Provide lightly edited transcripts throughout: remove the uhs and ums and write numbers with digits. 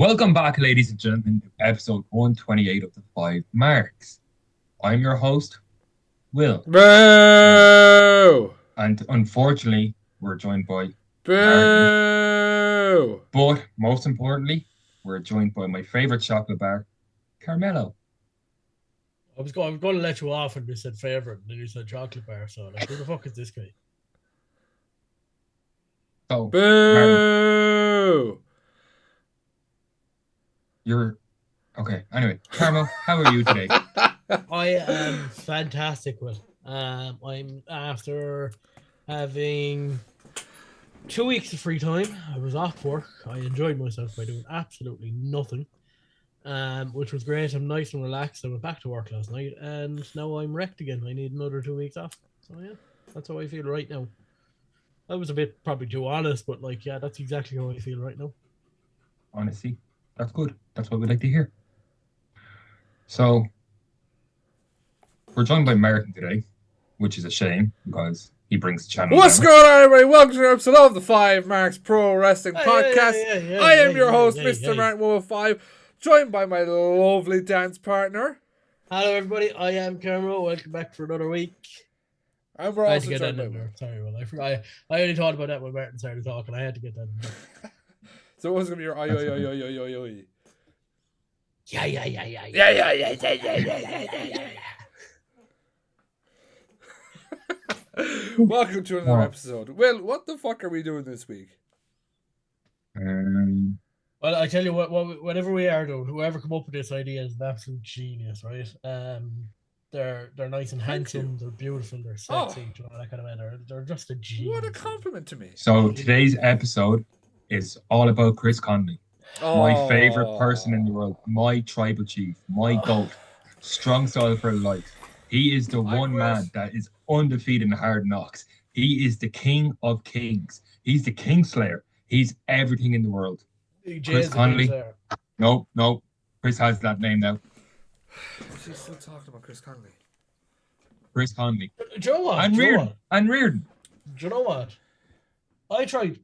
Welcome back, ladies and gentlemen, to episode 128 of the Five Marks. I'm your host, Will. Um, Boo! and unfortunately, we're joined by Martin. Boo! But most importantly, we're joined by my favorite chocolate bar, Carmelo. I was going to let you off and you said favorite, and then you said chocolate bar. So, like, who the fuck is this guy? So, Martin, Boo! you're okay. Anyway, Carmel, how are you today? I am fantastic, Will. I'm after having 2 weeks of free time. I was off work. I enjoyed myself by doing absolutely nothing, which was great. I'm nice and relaxed. I went back to work last night, and now I'm wrecked again. I need another 2 weeks off. So yeah, that's how I feel right now. I was a bit probably too honest, but like, yeah, that's exactly how I feel right now. Honestly, that's good. That's what we like to hear. So, we're joined by Martin today, which is a shame because he brings the channel What's down. going on, everybody? Welcome to an episode of the Five Marks Pro Wrestling Podcast. I am your host, Mr. Martin Will 5, joined by my lovely dance partner. Hello, everybody. I am Carmo. Welcome back for another week. And we're I had to also get that joined by in there. Sorry, Will. I forgot. I only thought about that when Martin started talking. I had to get that in there. So what's going to be your oi. Yeah. Welcome to another Wow. episode. Will, what the fuck are we doing this week? Well, I tell you what, whatever we are doing, whoever come up with this idea is an absolute genius, right? They're nice and handsome, they're beautiful, they're sexy, all that kind of matter. They're just a genius. What a compliment to me. So, today's episode is all about Chris Conley. My favorite person in the world, my tribal chief, my goat, strong style for life. He is the one man that is undefeated in Hard Knocks. He is the king of kings. He's the Kingslayer. He's everything in the world. Chris Conley. Nope. Chris has that name now. She's still talking about Chris Conley. Chris Conley. Do you know what? And Reardon. Do you know what? I tried.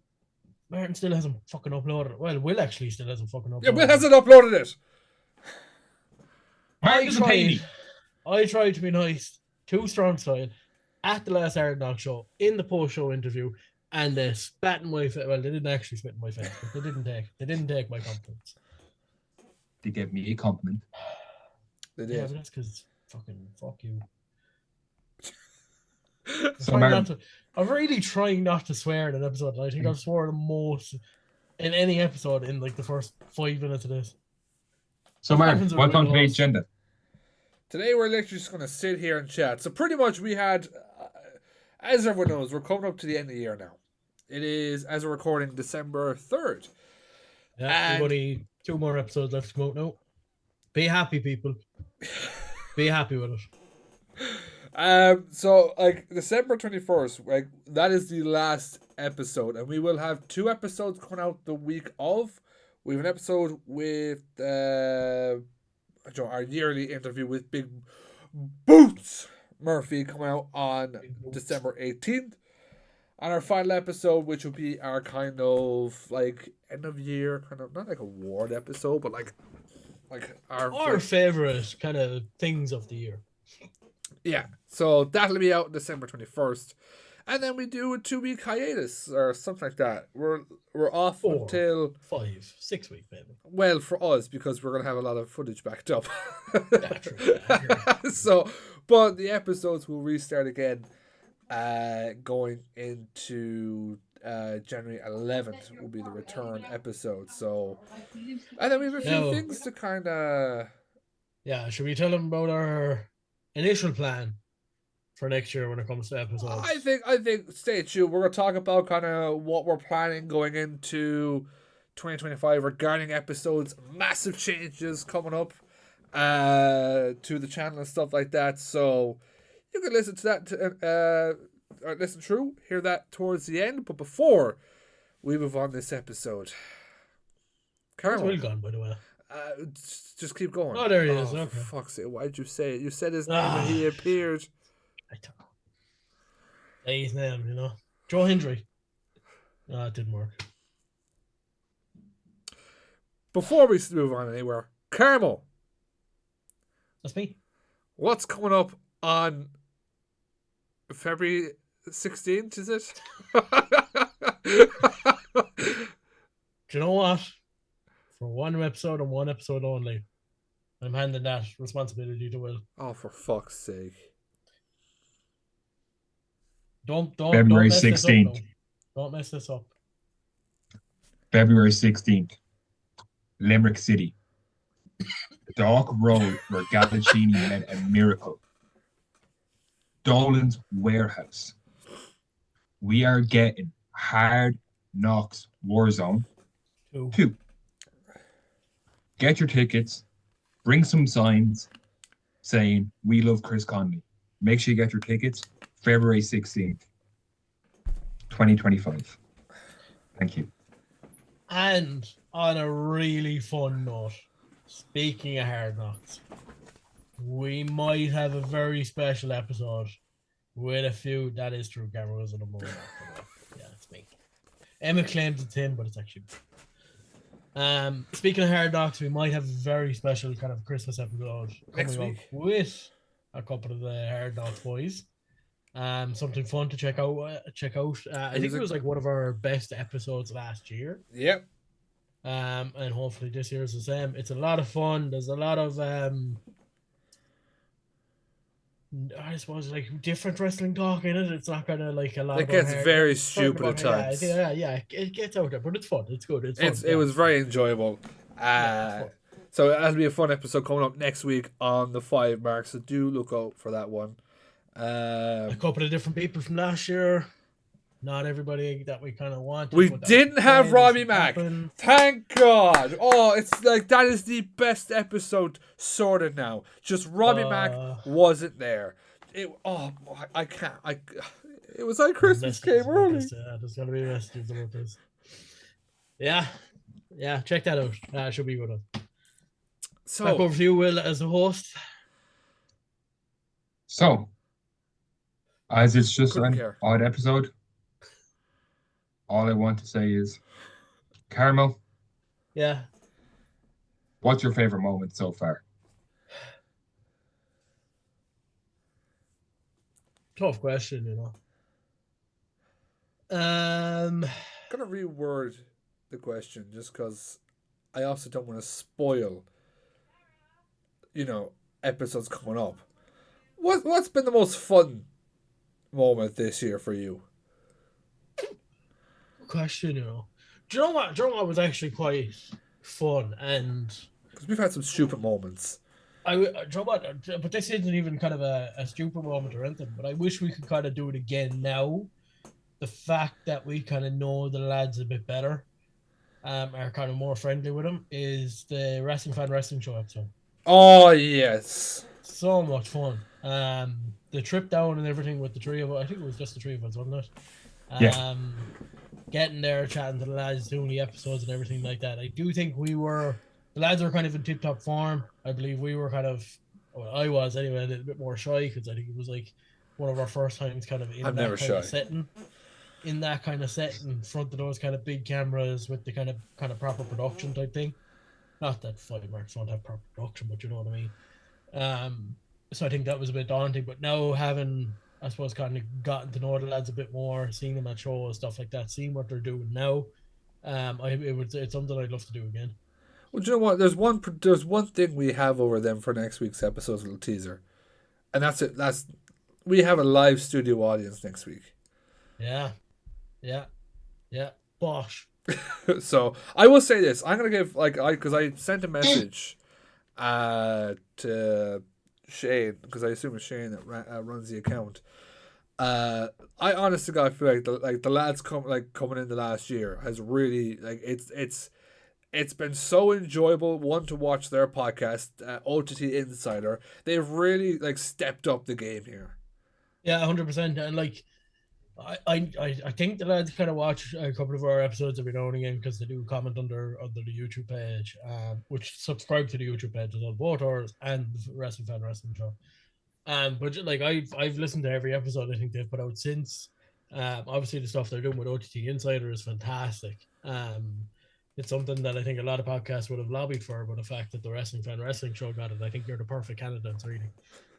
Martin still hasn't fucking uploaded it. Well, Will actually still hasn't fucking uploaded it. Yeah, Will hasn't uploaded it. Martin doesn't pay me. I tried to be nice to Strong Style at the last Hard Knock show in the post-show interview, and they spat in my face. Well, they didn't actually spit in my face, but they didn't take my compliments. They gave me a compliment. They did. Yeah, but that's because fucking fuck you. So I'm really trying not to swear in an episode. And I think I've sworn the most in any episode in like the first 5 minutes of this. So Martin, what's on today's agenda? Today we're literally just going to sit here and chat. So pretty much we had, as everyone knows, we're coming up to the end of the year now. It is, as we're recording, December 3rd. Yeah, we've only 2 more episodes left to come out now. Be happy, people. Be happy with it. So like December 21st, like that is the last episode, and we will have 2 episodes coming out the week of. We have an episode with our yearly interview with Big Boots Murphy coming out on December 18th. And our final episode, which will be our kind of like end of year, kind of not like award episode, but like our favorite kind of things of the year. Yeah, so that'll be out December 21st. And then we do a 2-week hiatus or something like that. We're off 4, until 5, 6 weeks, maybe. Well, for us, because we're gonna have a lot of footage backed up. True. So, but the episodes will restart again, going into January 11th will be the return episode. So, and then we have a few things to kind of. Yeah, should we tell them about our initial plan for next year when it comes to episodes? I think stay tuned. We're gonna talk about kind of what we're planning going into 2025 regarding episodes. Massive changes coming up to the channel and stuff like that. So you can listen to that or listen through, hear that towards the end. But before we move on this episode, Where's Will gone, by the way? Just keep going. Oh, there he is. Okay. For fuck's sake, why'd you say it? You said his name and he appeared. I don't know. Say his name, Joe Hendry. No, it didn't work. before we move on anywhere, Carmo, That's me. what's coming up on February 16th, is it? Do you know what? For one episode and one episode only, I'm handing that responsibility to Will. Oh, for fuck's sake. Don't February mess this up. 16th. No. Don't mess this up. February 16th, Limerick City. The dark road where Gallicini met a miracle. Dolan's Warehouse. We are getting Hard Knocks Warzone 2. Get your tickets. Bring some signs saying, "We love Chris Conley." Make sure you get your tickets. February 16th, 2025. Thank you. And on a really fun note, speaking of Hard Knocks, we might have a very special episode with a few. That is true. Carmo was in a moment. Yeah, it's me. Emma claims it's him, but it's actually me. Speaking of Hard Knocks, we might have a very special kind of Christmas episode Next coming week up with a couple of the Hard Knocks boys. Something fun to check out. I think it was like one of our best episodes last year. Yep. And hopefully this year is the same. It's a lot of fun. There's a lot of I suppose like different wrestling talk in it. It's not kind of like a lot. It gets very stupid at times. Yeah, it gets out there, but it's fun. It's good. It's fun. It was very enjoyable. So it'll be a fun episode coming up next week on the FiveMarks. So do look out for that one. A couple of different people from last year. Not everybody that we kind of wanted. We didn't have Robbie Mack. Thank God. Oh, it's like that is the best episode sorted now. Just Robbie Mack wasn't there. I can't. It was like Christmas came early. There's gonna be messages about this. Yeah, check that out. Should be good. So back over to you, Will, as the host. So, as it's just an odd episode, all I want to say is, Carmo. Yeah. What's your favorite moment so far? Tough question, you know. I'm gonna reword the question just because I also don't want to spoil, episodes coming up. What's been the most fun moment this year for you? Question, you know. Do you know what was actually quite fun? And because we've had some stupid moments. But this isn't even kind of a stupid moment or anything. But I wish we could kind of do it again now. The fact that we kind of know the lads a bit better, are kind of more friendly with them, is the Wrestling Show episode. Oh yes, so much fun. The trip down and everything with the three of us. I think it was just the three of us, wasn't it? Yeah. Getting there, chatting to the lads, doing the episodes and everything like that. I do think the lads were kind of in tip-top form. I believe we were I was anyway, a little bit more shy because I think it was like one of our first times kind of in that kind of setting. In that kind of setting, in front of those kind of big cameras with the kind of proper production type thing. Not that FiveMarks don't have proper production, but you know what I mean. So I think that was a bit daunting. But now having, I suppose, kind of gotten to know the lads a bit more, seeing them at shows, stuff like that, seeing what they're doing now, it's something I'd love to do again. Well, do you know what? There's one thing we have over them for next week's episode, a little teaser, and that's it. We have a live studio audience next week. Yeah. Bosh. So I will say this: I'm gonna give because I sent a message to Shane, because I assume it's Shane that runs the account. I honest to God feel like the lads coming in the last year has really it's been so enjoyable to watch their podcast, OTT Insider. They've really stepped up the game here. Yeah, 100%, and I think the lads kind of watch a couple of our episodes every now and again because they do comment under the YouTube page, which subscribe to the YouTube page as well, both ours and the Wrestling Show. But I've listened to every episode I think they've put out since. Obviously the stuff they're doing with OTT Insider is fantastic. it's something that I think a lot of podcasts would have lobbied for, but the fact that the Wrestling Fan Wrestling Show got it, I think you're the perfect candidates, really.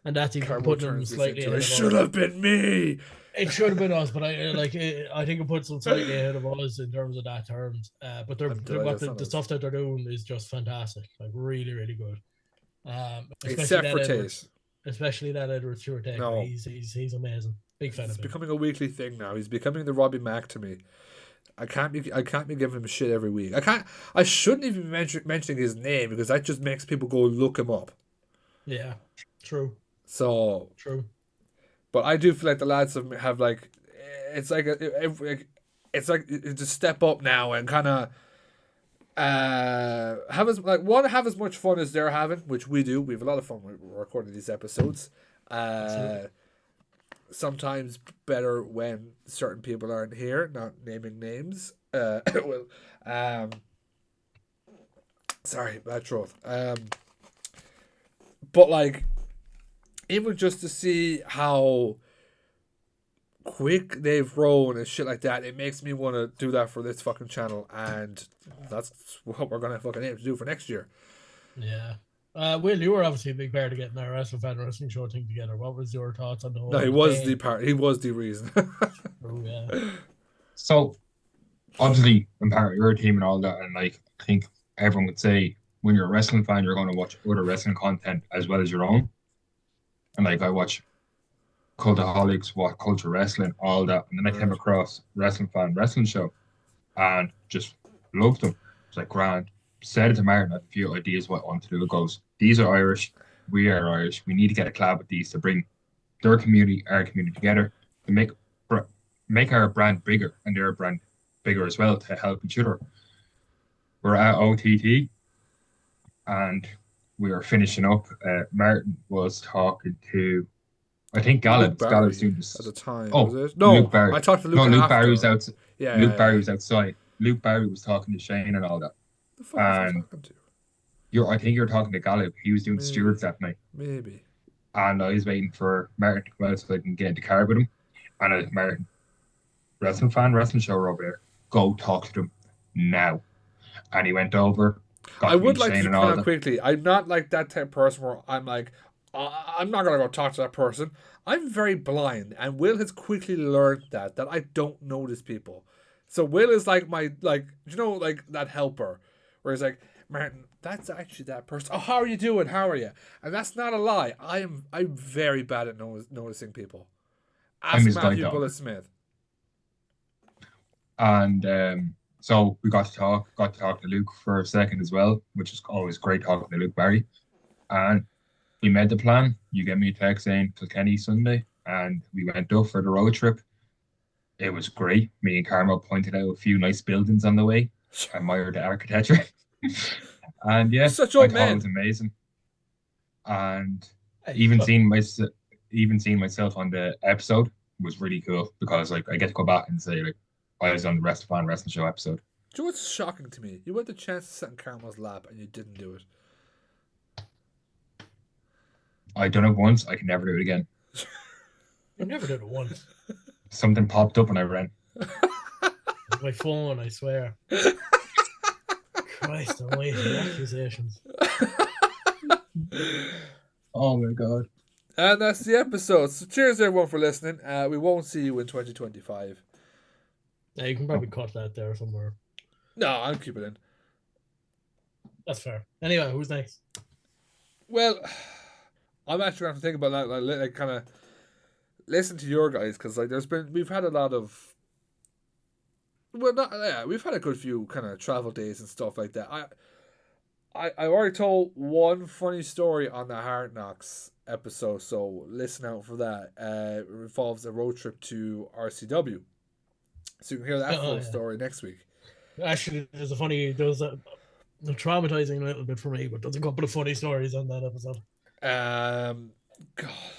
And that's even Carmo putting them turns this slightly into, ahead it of should us. have been me. It should have been us, but I think it puts them slightly ahead of us in terms of that terms. But the stuff that they're doing is just fantastic, like really, really good. Except for Tate. Especially that Edward Stewart take. No. He's amazing. Big fan of him. It's becoming a weekly thing now. He's becoming the Robbie Mack to me. I can't be giving him shit every week. I shouldn't even be mentioning his name because that just makes people go look him up. Yeah, true. So true. But I do feel like the lads have like, it's like it's a step up now and kind of have as much fun as they're having, which we do. We have a lot of fun when we're recording these episodes. Sometimes better when certain people aren't here, not naming names. Well, sorry, bad throat. But like, even just to see how quick they've grown and shit like that, it makes me want to do that for this fucking channel, and that's what we're gonna fucking aim to do for next year. Yeah. Will, you were obviously a big part of getting our Wrestling Fan Wrestling Show thing together. What was your thoughts on the whole? No, he was the part. He was the reason. Oh yeah. So, obviously, I'm part of your team and all that, and like I think everyone would say when you're a wrestling fan, you're going to watch other wrestling content as well as your own. And like I watch Cultaholics, watch Culture Wrestling, all that, and then I came across Wrestling Fan Wrestling Show, and just loved them. It's like grand. Said it to Martin, I had a few ideas what I want to do. It goes, these are Irish, we are Irish. We need to get a collab with these to bring their community, our community together to make our brand bigger and their brand bigger as well to help each other. We're at OTT and we were finishing up. Martin was talking to, I think Gallup's doing this at the time. Oh, was it? No, Luke Barry. I talked to Luke. No, Luke after. Barry was outside. Yeah, Luke Barry was outside. Luke Barry was talking to Shane and all that. The fuck was he talking to? I think you're talking to Gallup. He was doing stewards that night. Maybe. And I was waiting for Martin to come out so I can get into the car with him. And I was Martin, Wrestling Fan Wrestling Show over there. Go talk to them now. And he went over. I would like to point out quickly, I'm not like that type of person where I'm like, I'm not going to go talk to that person. I'm very blind. And Will has quickly learned that I don't notice people. So Will is like my, like, you know, like that helper. Where he's like, Martin, that's actually that person. Oh, how are you doing? How are you? And that's not a lie. I'm very bad at noticing people. Ask Matthew Bullet Smith. And so we got to talk to Luke for a second as well, which is always great talking to Luke Barry. And we made the plan. You get me a text saying Kilkenny Sunday, and we went up for the road trip. It was great. Me and Carmo pointed out a few nice buildings on the way. Admired the architecture. And yeah, such old thought it was amazing. And even seeing myself on the episode was really cool because like I get to go back and say like I was on the Wrestling Fan Wrestling Show episode. Do you know what's shocking to me? You had the chance to sit in Carmo's lap and you didn't do it. I done it once. I can never do it again. I never did it once. Something popped up and I ran. My phone, I swear. Christ almighty, the accusations. Oh my god. And that's the episode. So cheers everyone for listening. We won't see you in 2025. Yeah, you can probably cut that there somewhere. No, I'll keep it in. That's fair. Anyway, who's next? Well, I'm actually going to think about that. Like kind of listen to your guys because like we've had a lot of. Well, we've had a good few kind of travel days and stuff like that. I already told one funny story on the Hard Knocks episode, so listen out for that. It involves a road trip to RCW, so you can hear that full story next week. Actually, there's a traumatizing a little bit for me, but there's a couple of funny stories on that episode. God.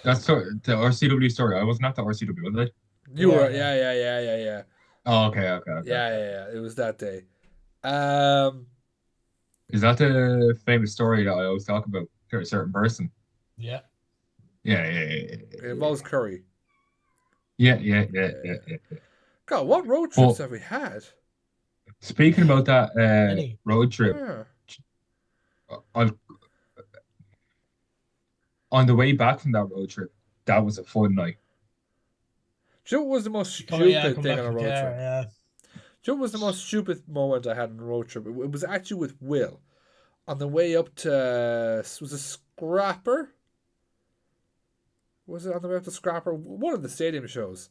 That's the RCW story. I wasn't at the RCW, was I? You were, yeah. Oh, okay. Yeah. It was that day. Is that the famous story that I always talk about to a certain person? Yeah. Yeah. It involves Curry. Yeah. God, what road trips have we had? Speaking about that Any. road trip, Yeah. I, on the way back from that road trip, that was a fun night. Do you know what was the most Yeah, stupid come thing back on to a the road car. trip? Yeah. Do you know what was the most stupid moment I had on a road trip? It was actually with Will. On the way up to, was it Scrapper? Was it on the way up to Scrapper? One of the stadium shows.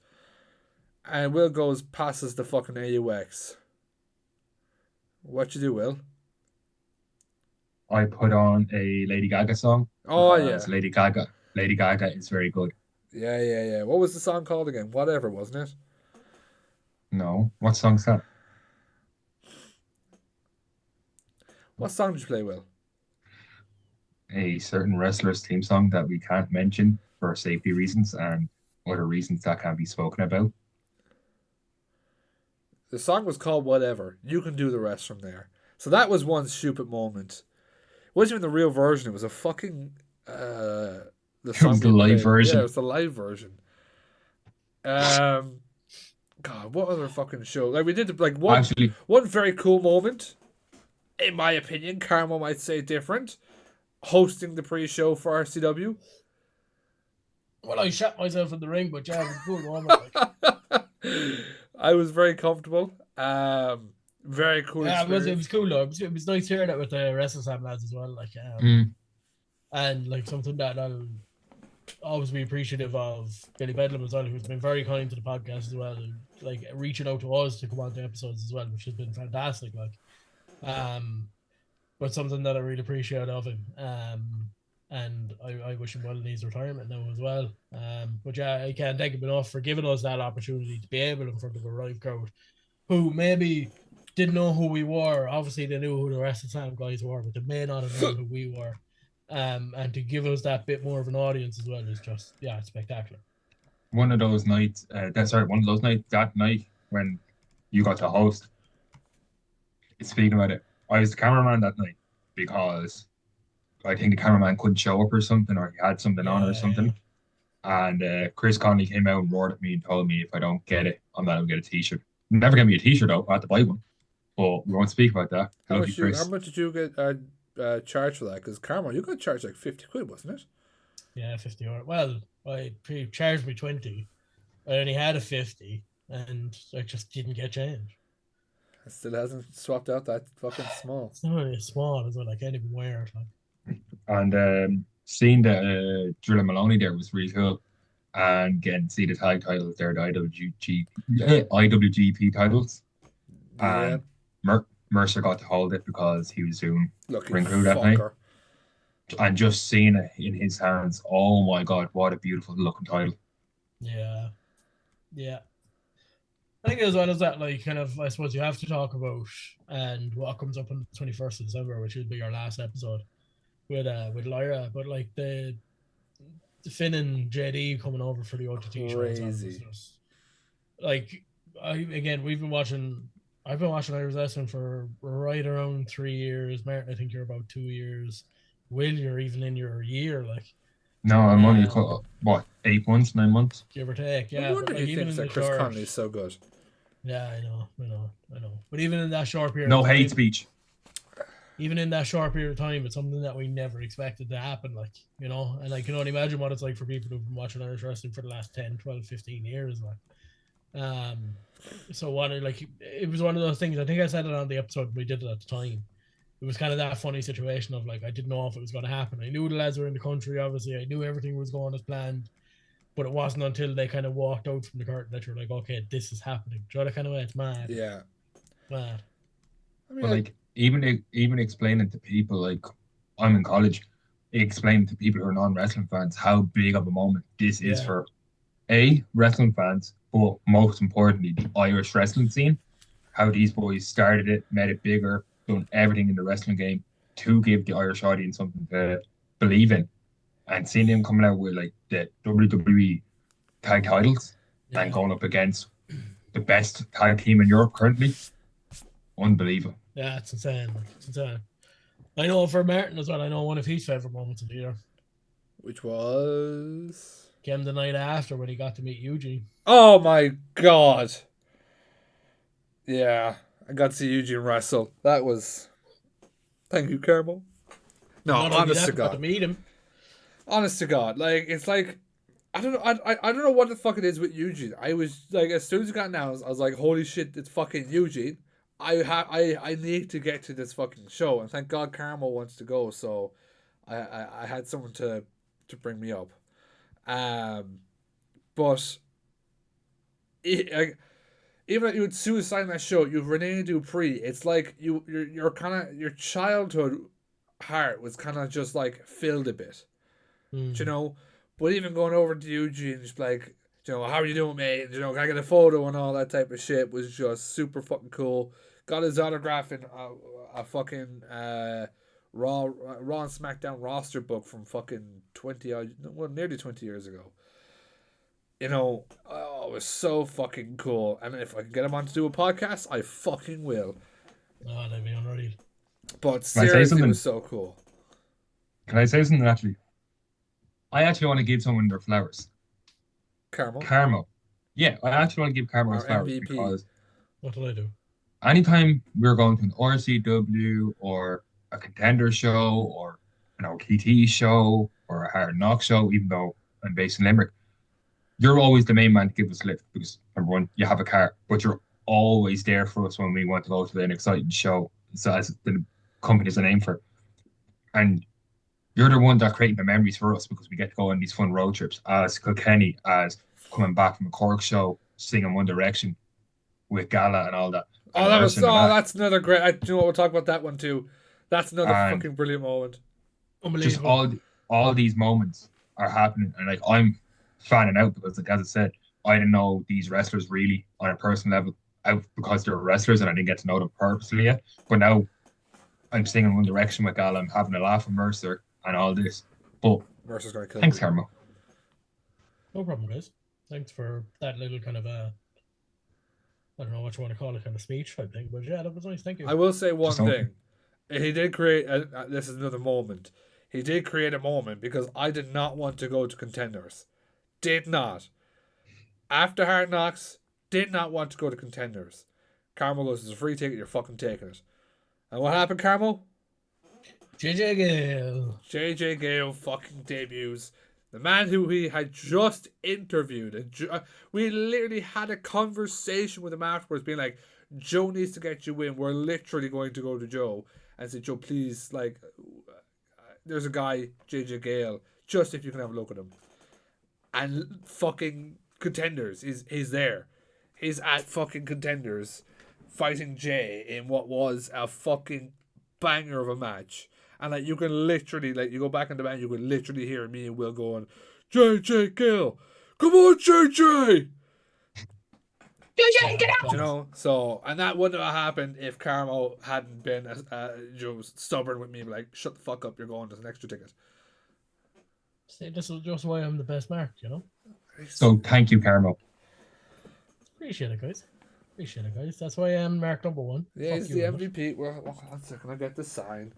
And Will goes, passes the fucking AUX. What you do, Will? I put on a Lady Gaga song Oh, because yeah. Lady Gaga is very good. Yeah. What was the song called again? Whatever, wasn't it? No, what song's that? What song did you play, Will? A certain wrestler's theme song that we can't mention for safety reasons and other reasons that can't be spoken about. The song was called Whatever. You can do the rest from there. So that was one stupid moment. It wasn't even the real version. It was a fucking the It song was the being live played. Yeah, it version. was the live version. Um, God, what other fucking show? Like we did like Actually, one very cool moment, in my opinion. Carmo might say different. Hosting the pre-show for RCW. Well, I shot myself in the ring, but yeah, it was a cool moment. Like, I was very comfortable. Very cool yeah, it experience. was cool though. It was nice hearing it with the WrestleSlam lads as well. Like, mm, and like something that I'll always be appreciative of Billy Bedlam as well, who's been very kind to the podcast as well, and, like reaching out to us to come on to episodes as well, which has been fantastic. Like, um, but something that I really appreciate of him. And I wish him well in his retirement now as well. But yeah, I can't thank him enough for giving us that opportunity to be able in front of a live crowd who maybe didn't know who we were. Obviously, they knew who the rest of the Sam guys were, but they may not have known who we were. And to give us that bit more of an audience as well is just, yeah, it's spectacular. one of those nights, one of those nights, that night when you got to host, speaking about it, I was the cameraman that night because I think the cameraman couldn't show up or something, or he had something on or Yeah. something. And Chris Conley came out and roared at me and told me if I don't get it, I'm not gonna get a t-shirt. Never get me a t-shirt though. I had to buy one, but we won't speak about that. How Love you, much you? How Chris. much did you get charged for that? Because Carmo, you got charged like 50 quid, wasn't it? Yeah, 50 euro. Well, I charged me 20. I only had a 50 and I just didn't get change. It still hasn't swapped out that fucking small. It's not really small as well. I can't even wear it. Like. And seeing that Drilla Maloney there was really cool, and getting to see the tag titles there, the IWGP titles, Yeah, and Mercer got to hold it because he was doing lucky ring crew that night, fucker. and just seeing it in his hands, oh my god, what a beautiful looking title! Yeah. Yeah. I think as well as that, like, kind of, I suppose you have to talk about and what comes up on the 21st of December, which will be our last episode with Lyra, but like the Finn and JD coming over for the OTT show as well was Crazy. just like we've been watching. I've been watching Irish wrestling for right around 3 years. Martin, I think you're about 2 years. Will, you're even in your year, like No, I'm only um, what 8 months, 9 months. give or take. No Yeah, but wonder like he even thinks in that the Chris short, Conley is so good. yeah, I know. But even in that short period No of hate time, speech. even in that short period of time, it's something that we never expected to happen. Like, and I can only imagine what it's like for people who've been watching Irish wrestling for the last 10, 12, 15 years. Like, so like, it was one of those things. I think I said it on the episode we did it at the time. It was kind of that funny situation of like, I didn't know if it was going to happen. I knew the lads were in the country, obviously. I knew everything was going as planned, but it wasn't until they kind of walked out from the curtain that you're like, okay, this is happening. Do you know that kind of way? It's mad. Yeah, Mad. I mean, But like even explaining to people like I'm in college, explaining to people who are non-wrestling fans how big of a moment this is Yeah. for wrestling fans, but most importantly the Irish wrestling scene. How these boys started it, made it bigger, done everything in the wrestling game to give the Irish audience something to believe in, and seeing them coming out with like the WWE tag titles and Yeah. going up against the best tag team in Europe currently, unbelievable. Yeah, it's insane. Like, it's insane. I know for Martin as well, I know one of his favourite moments of the year which was. came the night after when he got to meet Eugene. Oh my god. Yeah, I got to see Eugene wrestle. That was. Thank you, Carmo. No, Not only honest that, to we got to God. meet him. Honest to God. Like, it's like. I don't know. I don't know what the fuck it is with Eugene. I was like, as soon as it got announced, I was like, holy shit, it's fucking Eugene. I need to get to this fucking show, and thank God Carmo wants to go, so I had someone to bring me up. Um, but like, even if you would suicide in that show, you've Rene Dupree. It's like you're kind of your childhood heart was kind of just like filled a bit, you Mm. know. But even going over to Eugene, just like, how are you doing, mate? And, can I get a photo and all that type of shit was just super fucking cool. Got his autograph in a fucking Raw and SmackDown roster book from fucking nearly 20 years ago. Oh, it was so fucking cool. And if I can get him on to do a podcast, I fucking will. Oh, that'd be unreal. But Can I say seriously, it something? was so cool. Can I say something actually? I actually want to give someone their flowers. Carmel, Carmo. Yeah, I actually want to give Carmo his our flowers MVP. because What did I do? anytime we're going to an RCW or a contender show or an OTT show or a hard knock show, even though I'm based in Limerick, you're always the main man to give us a lift because number one, you have a car, but you're always there for us when we want to go to an exciting show. So as the company's a name for. And you're the one that creating the memories for us because we get to go on these fun road trips as Kilkenny, as coming back from a Cork show, singing One Direction with Gala and all that, and rehearsing the match. That's another great. We'll talk about that one too. That's another And fucking brilliant moment. just Unbelievable. all these moments are happening, and like I'm fanning out because, like as I said, I didn't know these wrestlers really on a personal level out because they're wrestlers, and I didn't get to know them personally yet. But now I'm singing One Direction with Gala, I'm having a laugh with Mercer and all this. But Mercer's gonna kill thanks, me. Carmo. No problem, guys. Thanks for that little kind of I don't know what you want to call it, kind of speech type thing. But yeah, that was nice. Thank you. I will say Just one don't. thing. He did create. This is another moment. He did create a moment because I did not want to go to Contenders. Did not. After Hard Knocks, did not want to go to Contenders. Carmel goes, "It's a free ticket. You're fucking taking it." And what happened, Carmel? JJ Gale. JJ Gale fucking debuts. The man who we had just interviewed. We literally had a conversation with him afterwards, being like, Joe needs to get you in. We're literally going to go to Joe and say, Joe, please, like, there's a guy, JJ Gale, just if you can have a look at him. And fucking Contenders, he's there. He's at fucking Contenders fighting Jay in what was a fucking banger of a match. And like you can literally, like you go back in the band, you can literally hear me and Will going, JJ Gill, come on JJ. Yeah, that's class. So and that wouldn't have happened if Carmo hadn't been stubborn with me, like shut the fuck up, you're going. There's an extra ticket. See, this is just why I'm the best mark. So thank you, Carmo. Appreciate it, guys. That's why I'm mark number one. Yeah, Fuck he's you, the Emmett. MVP. Well, one second, I get the sign.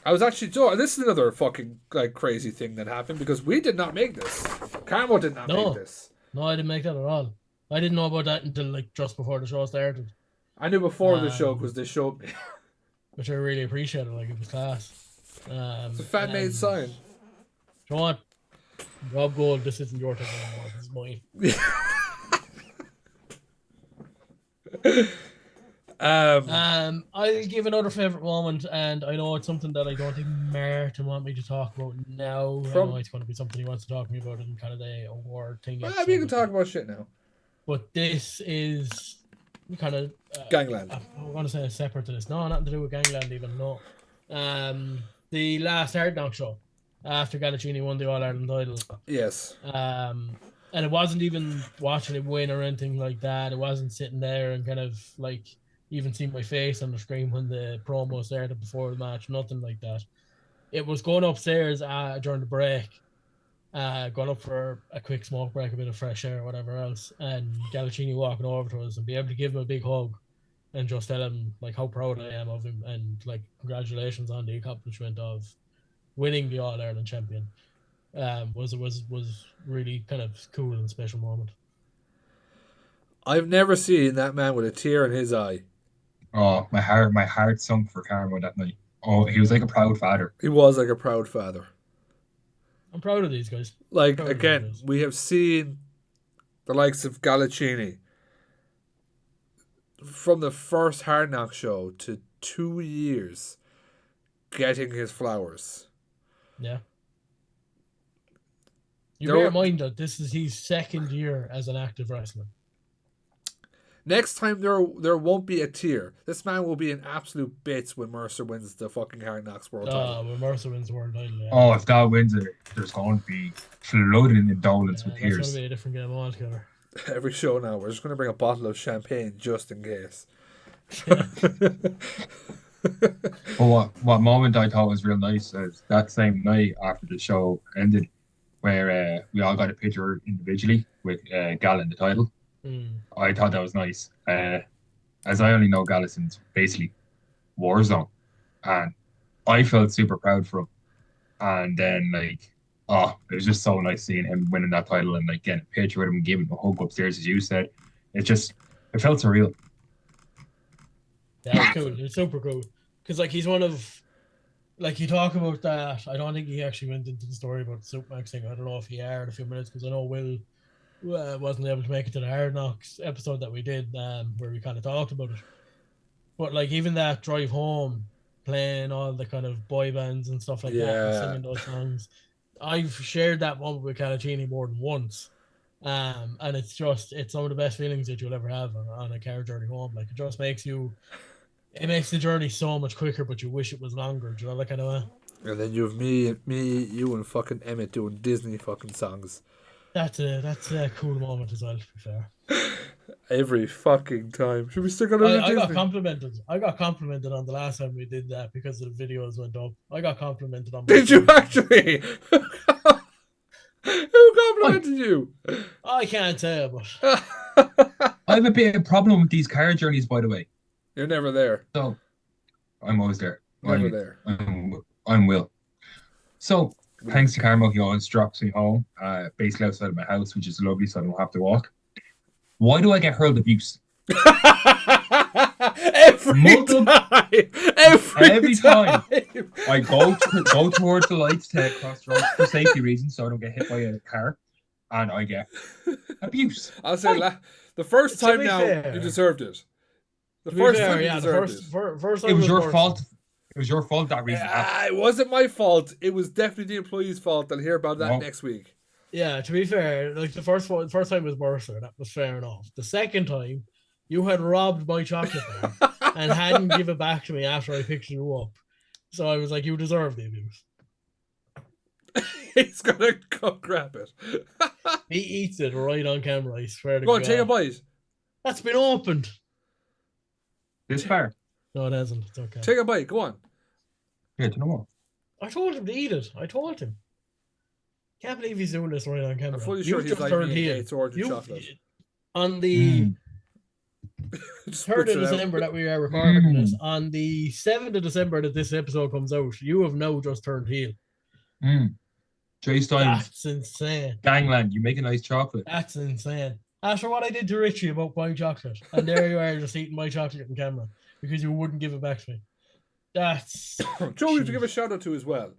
I was actually this is another fucking like crazy thing that happened because we did not make this. Carmo did not make this. No, I didn't make that at all. I didn't know about that until like just before the show started. I knew before the show because they showed me. Which I really appreciated. Like it was class. It's a fan made sign. You know what? Rob Gold, this isn't your thing anymore. This is mine. I'll give another favorite moment, and I know it's something that I don't think Martin want me to talk about now. I know it's going to be something he wants to talk to me about in kind of the award thing. We can talk about shit now. But this is kind of Gangland. I'm going to say separate to this. No, nothing to do with Gangland even. No. The last Hard Knock show after Galacini won the All Ireland title. Yes. And it wasn't even watching him win or anything like that. It wasn't sitting there and kind of like even seeing my face on the screen when the promo started before the match. Nothing like that. It was going upstairs during the break, going up for a quick smoke break, a bit of fresh air or whatever else, and Galacini walking over to us and be able to give him a big hug and just tell him like how proud I am of him and like congratulations on the accomplishment of winning the All Ireland champion. Was really kind of cool and special moment. I've never seen that man with a tear in his eye. Oh, my heart sunk for Carmo that night. Oh, he was like a proud father. He was like a proud father. I'm proud of these guys. Like, Proud of these again, guys. we have seen the likes of Galacini from the first Hard Knock show to 2 years getting his flowers. Yeah. You There bear were- in mind that this is his second year as an active wrestler. Next time there won't be a tear. This man will be in absolute bits when Mercer wins the fucking Hard Knocks World title. When Mercer wins the world title. Yeah. Oh, if that wins it, there's going to be flooded in indolence with That's going to tears. be a different game altogether. Every show now, we're just going to bring a bottle of champagne just in case. But what moment I thought was real nice is that same night after the show ended, where we all got a picture individually with Gal in the title. I thought that was nice. As I only know Gallison's basically Warzone, and I felt super proud for him. And then it was just so nice seeing him winning that title and like getting a picture with him and giving him a hug upstairs, as you said. It felt surreal. Yeah, it's cool. It's super cool. Because, like, he's one of... Like, you talk about that. I don't think he actually went into the story about the Supermax thing. I don't know if he aired a few minutes, because I know Will wasn't able to make it to the Hard Knocks episode that we did, where we kind of talked about it. But, like, even that drive home, playing all the kind of boy bands and stuff like that, and singing those songs, I've shared that moment with Calatini more than once. And it's some of the best feelings that you'll ever have on a car journey home. Like, it just makes the journey so much quicker, but you wish it was longer. Do you know that kind of way? And then you have me, you, and fucking Emmett doing Disney fucking songs. That's a cool moment as well, to be fair. Every fucking time. Should we stick on I got complimented. I got complimented on the last time we did that because the videos went up. I got complimented on. Did you actually? Who complimented you? I can't tell, but I have a bit of a problem with these car journeys, by the way. You're never there. So I'm always there. Never there. I'm Will. So thanks to Carmo, he always drops me home, basically outside of my house, which is lovely, so I don't have to walk. Why do I get hurled abuse? Every time I go towards the lights to cross the road for safety reasons, so I don't get hit by a car, and I get abuse. I'll say the first time now you deserved it. The first time you deserved it. It was your fault. It was your fault that reason. It wasn't my fault. It was definitely the employee's fault. I'll hear about that next week. Yeah, to be fair, like the first time was Mercer. That was fair enough. The second time, you had robbed my chocolate bar and hadn't given it back to me after I picked you up. So I was like, you deserve the abuse. He's gonna go grab it. He eats it right on camera, I swear to God. Go on, take a bite. That's been opened. This far? No, it hasn't. It's okay. Take a bite, go on. Yeah, do you know what? I told him to eat it. I told him. Can't believe he's doing this right on camera. I'm fully sure he's like me and hates orange chocolate. On the 3rd of December that we are recording this, on the 7th of December that this episode comes out, you have now just turned heel. Jay Styles. That's insane. Gangland, you make a nice chocolate. That's insane. After what I did to Richie about buying chocolate, and there you are just eating my chocolate on camera because you wouldn't give it back to me. That's Joe, we have to give a shout out to as well.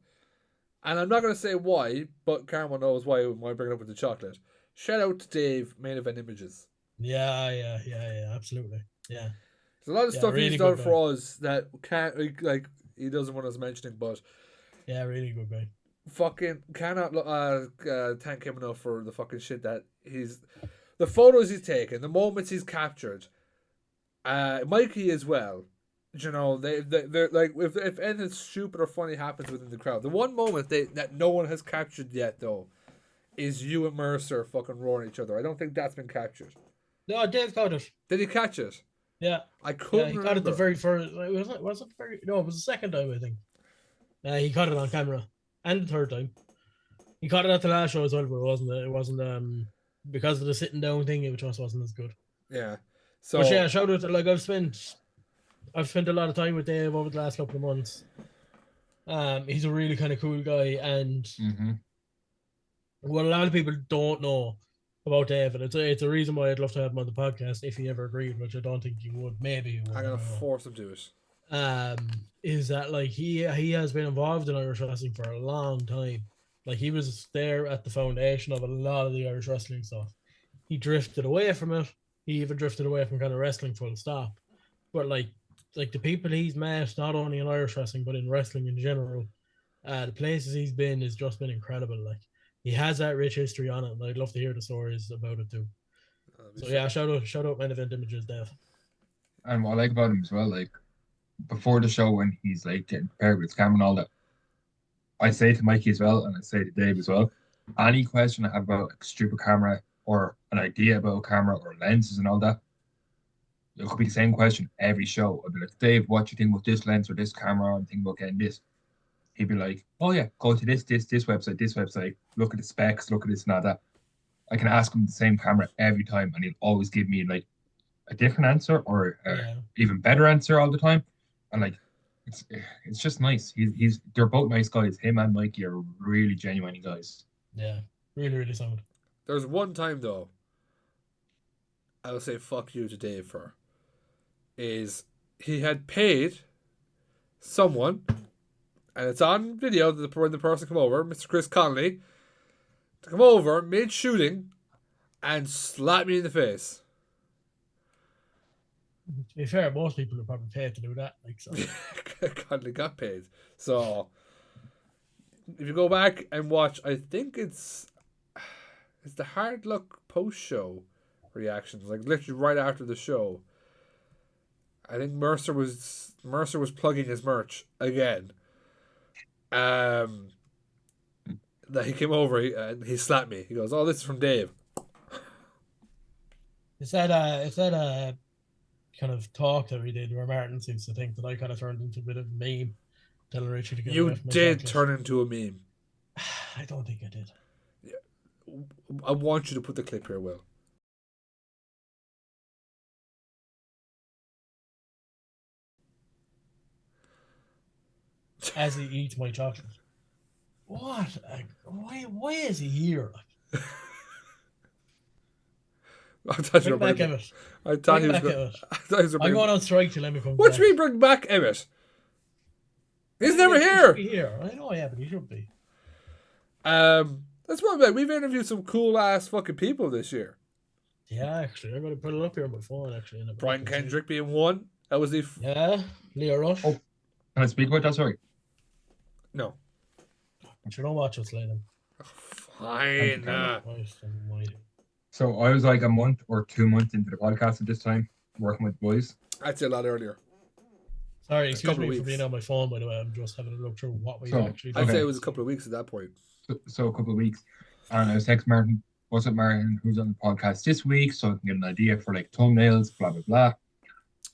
And I'm not going to say why, but Carmo knows why I bring it up with the chocolate. Shout out to Dave, Main Event Images. Yeah, absolutely. Yeah. There's a lot of stuff really he's done for us that can't, like, he doesn't want us mentioning, but... Yeah, really good guy. Fucking cannot thank him enough for the fucking shit that he's... The photos he's taken, the moments he's captured. Mikey as well. You know, they're like, if anything stupid or funny happens within the crowd, the one moment that no one has captured yet, though, is you and Mercer fucking roaring at each other. I don't think that's been captured. No, Dave caught it. Did he catch it? Yeah. I couldn't he remember. caught it the very first... Was it very... No, it was the second time, I think. He caught it on camera. And the third time. He caught it at the last show as well, but it wasn't because of the sitting down thing, it just wasn't as good. Yeah. So... But yeah, shout out to, like, I've spent a lot of time with Dave over the last couple of months. He's a really kind of cool guy, and what a lot of people don't know about Dave, and it's a reason why I'd love to have him on the podcast if he ever agreed, which I don't think he would. Maybe he would. I'm gonna force him to do it. Is that like he has been involved in Irish wrestling for a long time. Like he was there at the foundation of a lot of the Irish wrestling stuff. He drifted away from it. He even drifted away from kind of wrestling full stop. But like the people he's met, not only in Irish wrestling but in wrestling in general, the places he's been has just been incredible. Like he has that rich history on it, and I'd love to hear the stories about it too. So yeah, shout out Main Event Images, Dev. And what I like about him as well, like before the show when he's like getting prepared with his camera and all that, I say to Mikey as well, and I say to Dave as well, any question I have about a stupid camera or an idea about a camera or lenses and all that, it could be the same question every show. I'd be like, Dave, what do you think about this lens or this camera? I'm thinking about getting this. He'd be like, oh yeah, go to this website, look at the specs, look at this and all that. I can ask him the same camera every time, and he'll always give me like a different answer or even better answer all the time. And like, it's just nice. They're both nice guys. Him and Mikey are really genuine guys. Yeah, really, really sound. There's one time though, I'll say fuck you to Dave for, is he had paid someone, and it's on video when the person come over, Mr. Chris Conley, to come over mid-shooting and slap me in the face. To be fair, most people are probably paid to do that. Like so. Conley got paid. So if you go back and watch, I think it's the Hard Luck post-show reactions, like literally right after the show. I think Mercer was plugging his merch again. That he came over and he slapped me. He goes, "Oh, this is from Dave." Is that a kind of talk that we did where Martin seems to think that I kind of turned into a bit of a meme, telling Richie to get You away from my did chocolate? turn into a meme. I don't think I did. I want you to put the clip here, Will. As he eats my chocolate. What? Why is he here? I thought you were Bring back bringing. Emmett. I thought he was Bring back going. Emmett. I thought he was I'm bringing. going on strike till Emmett comes What back. do you mean bring back Emmett? He's never He should here. be here. I know, yeah, but he should be. That's what about. We've interviewed some cool ass fucking people this year. Yeah, actually, I'm going to put it up here on my phone. Actually, Brian Kendrick being one. That was the. Yeah, Leo Rush. Oh, can I speak about that? Sorry. No. But you don't watch us later. Fine. So I was like a month or 2 months into the podcast at this time, working with boys. I'd say a lot earlier. Sorry, excuse me for being on my phone, by the way. I'm just having a look through what we actually did. I'd say it was a couple of weeks at that point. So a couple of weeks. And I was texting Martin, what's up, Martin? Who's on the podcast this week? So I can get an idea for like thumbnails, blah, blah, blah.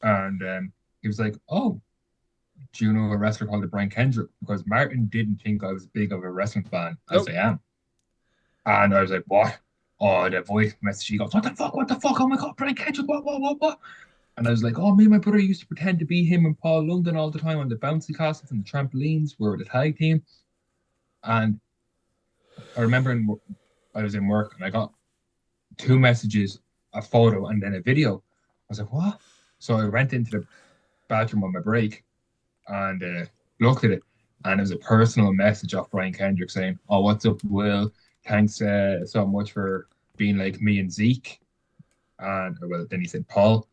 And he was like, oh, do you know a wrestler called Brian Kendrick? Because Martin didn't think I was big of a wrestling fan, as I am. And I was like, what? Oh, the voice message. He goes, what the fuck? Oh my God, Brian Kendrick, what? And I was like, oh, me and my brother used to pretend to be him and Paul London all the time on the bouncy castles and the trampolines. We were the tag team. And I remember I was in work and I got 2 messages, a photo and then a video. I was like, what? So I went into the bathroom on my break and looked at it. And it was a personal message off Brian Kendrick saying, oh, what's up, Will? Thanks so much for being like me and Zeke. And well, then he said Paul.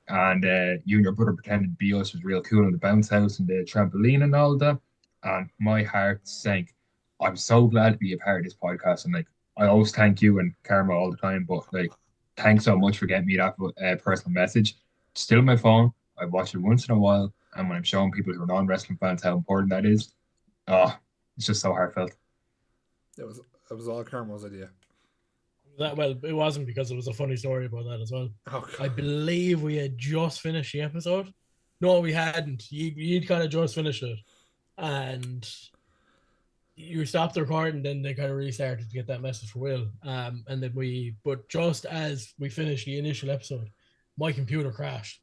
And you and your brother pretended to be us was real cool in the bounce house and the trampoline and all that. And my heart sank. I'm so glad to be a part of this podcast. And like, I always thank you and Carmo all the time. But like, thanks so much for getting me that personal message. Still on my phone. I watch it once in a while. And when I'm showing people who are non-wrestling fans how important that is, it's just so heartfelt. It was all Carmo's idea. Well, it wasn't, because it was a funny story about that as well. Oh, I believe we had just finished the episode. No, we hadn't. You'd kind of just finished it. And you stopped the recording, then they kind of restarted to get that message for Will. And then but just as we finished the initial episode, my computer crashed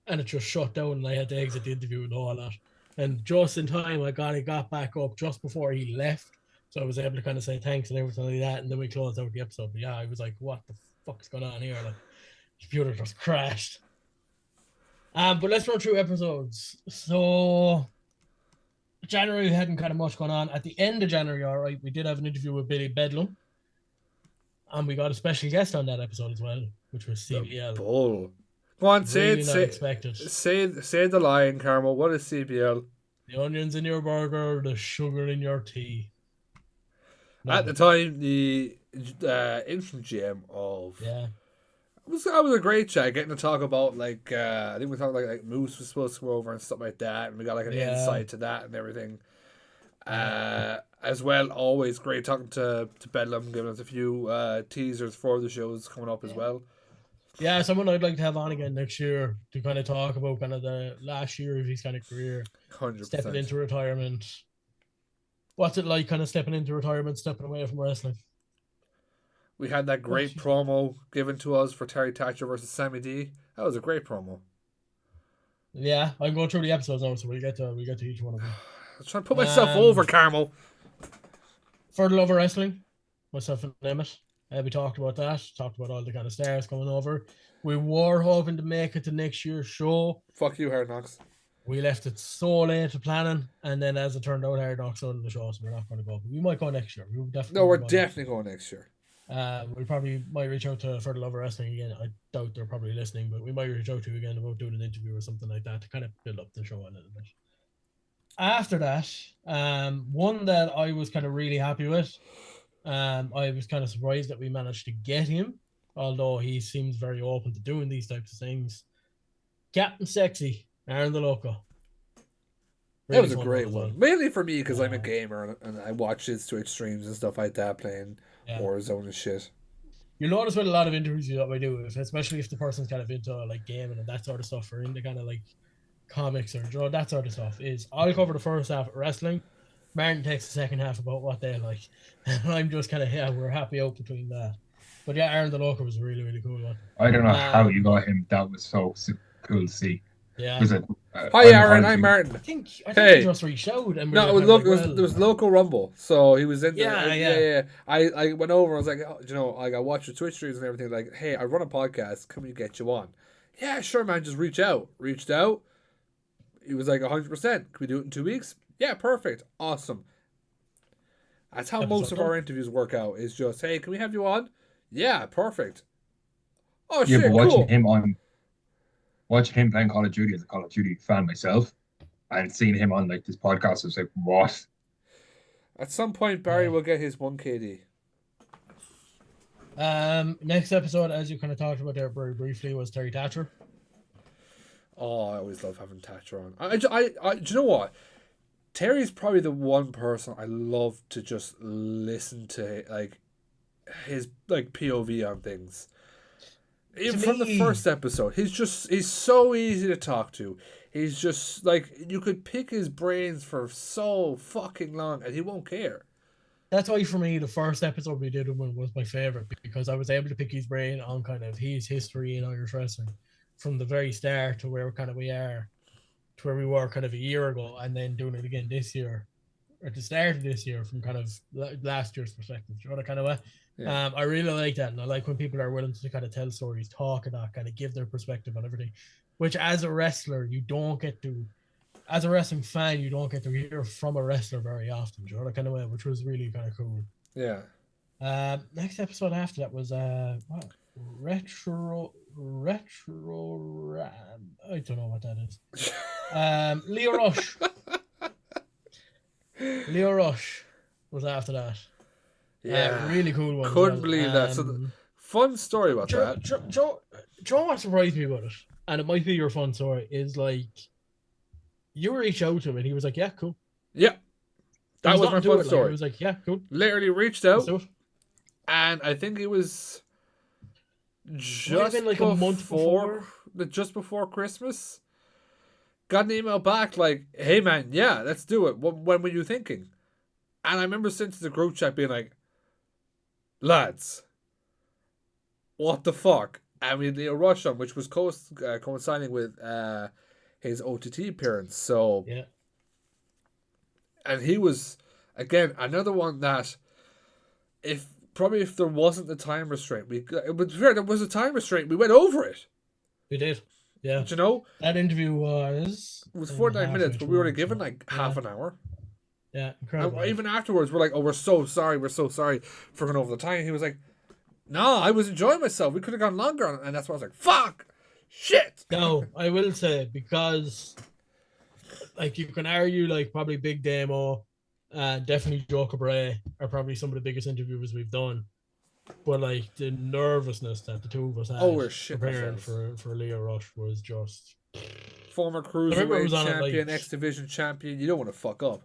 and it just shut down and I had to exit the interview and all that. And just in time, I got back up just before he left So I was able to kind of say thanks and everything like that, and then we closed out the episode. But yeah, I was like, what the fuck's going on here? Like, the computer just crashed. But let's run through episodes. So January we hadn't kind of much going on. At the end of January, all right, we did have an interview with Billy Bedlam, and we got a special guest on that episode as well, which was CBL. Bull. Go on, say Really it. not Say, expected. say the line, Carmo. What is CBL? The onions in your burger, the sugar in your tea. At the time, the interim GM of Yeah. that was a great chat. Getting to talk about like I think we talked like Moose was supposed to come over and stuff like that, and we got like an insight to that and everything. As well, always great talking to Bedlam, giving us a few teasers for the shows coming up as well. Yeah, someone I'd like to have on again next year to kind of talk about kind of the last year of his kind of career, 100%. stepping into retirement. What's it like kind of stepping into retirement, stepping away from wrestling? We had that great promo given to us for Terry Thatcher versus Sammy D. That was a great promo. Yeah, I'm going through the episodes now, so we get to each one of them. I was trying to put myself over, Carmo. For the love of wrestling, myself and Emmett. We talked about that. Talked about all the kind of stars coming over. We were hoping to make it to next year's show. Fuck you, Hard Knocks. We left it so late to planning, and then as it turned out, Hard Knocks on the show, so we're not going to go. But we might go next year. We're definitely going next year. We probably might reach out to For the Love of Wrestling again. I doubt they're probably listening, but we might reach out to you again about doing an interview or something like that to kind of build up the show a little bit. After that, one that I was kind of really happy with. I was kind of surprised that we managed to get him, although he seems very open to doing these types of things. Captain Sexy, Aaron the Loco. That was a great one. Mainly for me, because I'm a gamer and I watch his Twitch streams and stuff like that, playing Warzone and shit. You'll notice with a lot of interviews that we do, especially if the person's kind of into like gaming and that sort of stuff, or into kind of like comics or that sort of stuff, is I'll cover the first half of wrestling. Martin takes the second half about what they like. And I'm just kind of, we're happy out between that. But yeah, Aaron the Loco was a really, really cool one. I don't know how you got him. That was so cool to see. Yeah. Hi, Aaron. I'm Martin. I think he just reached out. And no, it was Local Rumble. So he was in there. Yeah. I went over. I was like, I watched your Twitch streams and everything. Like, hey, I run a podcast. Can we get you on? Yeah, sure, man. Just reach out. Reached out. He was like 100%. Can we do it in 2 weeks? Yeah, perfect. Awesome. That's how most of our interviews work out. Is just, hey, can we have you on? Yeah, perfect. Oh, shit, but cool. Watching him playing Call of Duty as a Call of Duty fan myself, and seeing him on like this podcast, I was like, what? At some point, Barry will get his 1KD. Next episode, as you kind of talked about there very briefly, was Terry Thatcher. Oh, I always love having Thatcher on. Do you know what? Terry's probably the one person I love to just listen to, like, his like POV on things. Even from the first episode, he's so easy to talk to. He's just like, you could pick his brains for so fucking long and he won't care. That's why for me the first episode we did was my favorite, because I was able to pick his brain on kind of his history in Irish wrestling from the very start to where kind of we are, to where we were kind of a year ago, and then doing it again this year, or at the start of this year from kind of last year's perspective. You know that kind of way. Yeah. I really like that, and I like when people are willing to kind of tell stories, talk, and that kind of give their perspective on everything, which as a wrestler you don't get to, as a wrestling fan you don't get to hear from a wrestler very often. You know that kind of way, which was really kind of cool. Yeah. Next episode after that was retro. I don't know what that is. Leo Rush. Leo Rush was after that. Yeah, really cool one. Couldn't believe that. So fun story about that. Joe, what surprised me about it, and it might be your fun story, is like you reached out to him and he was like, "Yeah, cool." Yeah, that was my fun story. He was like, "Yeah, cool." Literally reached out, and I think it was just like a month before, just before Christmas. Got an email back like, "Hey man, yeah, let's do it. When were you thinking?" And I remember sent to the group chat being like, "Lads, what the fuck?" And we had Leo Rush on, which was coinciding with his OTT appearance. So yeah, and he was Again, another one that if there wasn't the time restraint, there was a time restraint. We went over it. We did. Yeah. But, you know, that interview was... it was 49 minutes, but we were only given half yeah. an hour. Yeah, incredible. And even afterwards, we're like, oh, we're so sorry for going over the time. He was like, no, I was enjoying myself. We could have gone longer. And that's why I was like, fuck, shit. No, I will say, because like you can argue like probably Big Damo and definitely Joe Cabret are probably some of the biggest interviewers we've done. But like the nervousness that the two of us had we're shit preparing for Leo Rush was just... Former cruiserweight champion, X Division champion. You don't want to fuck up.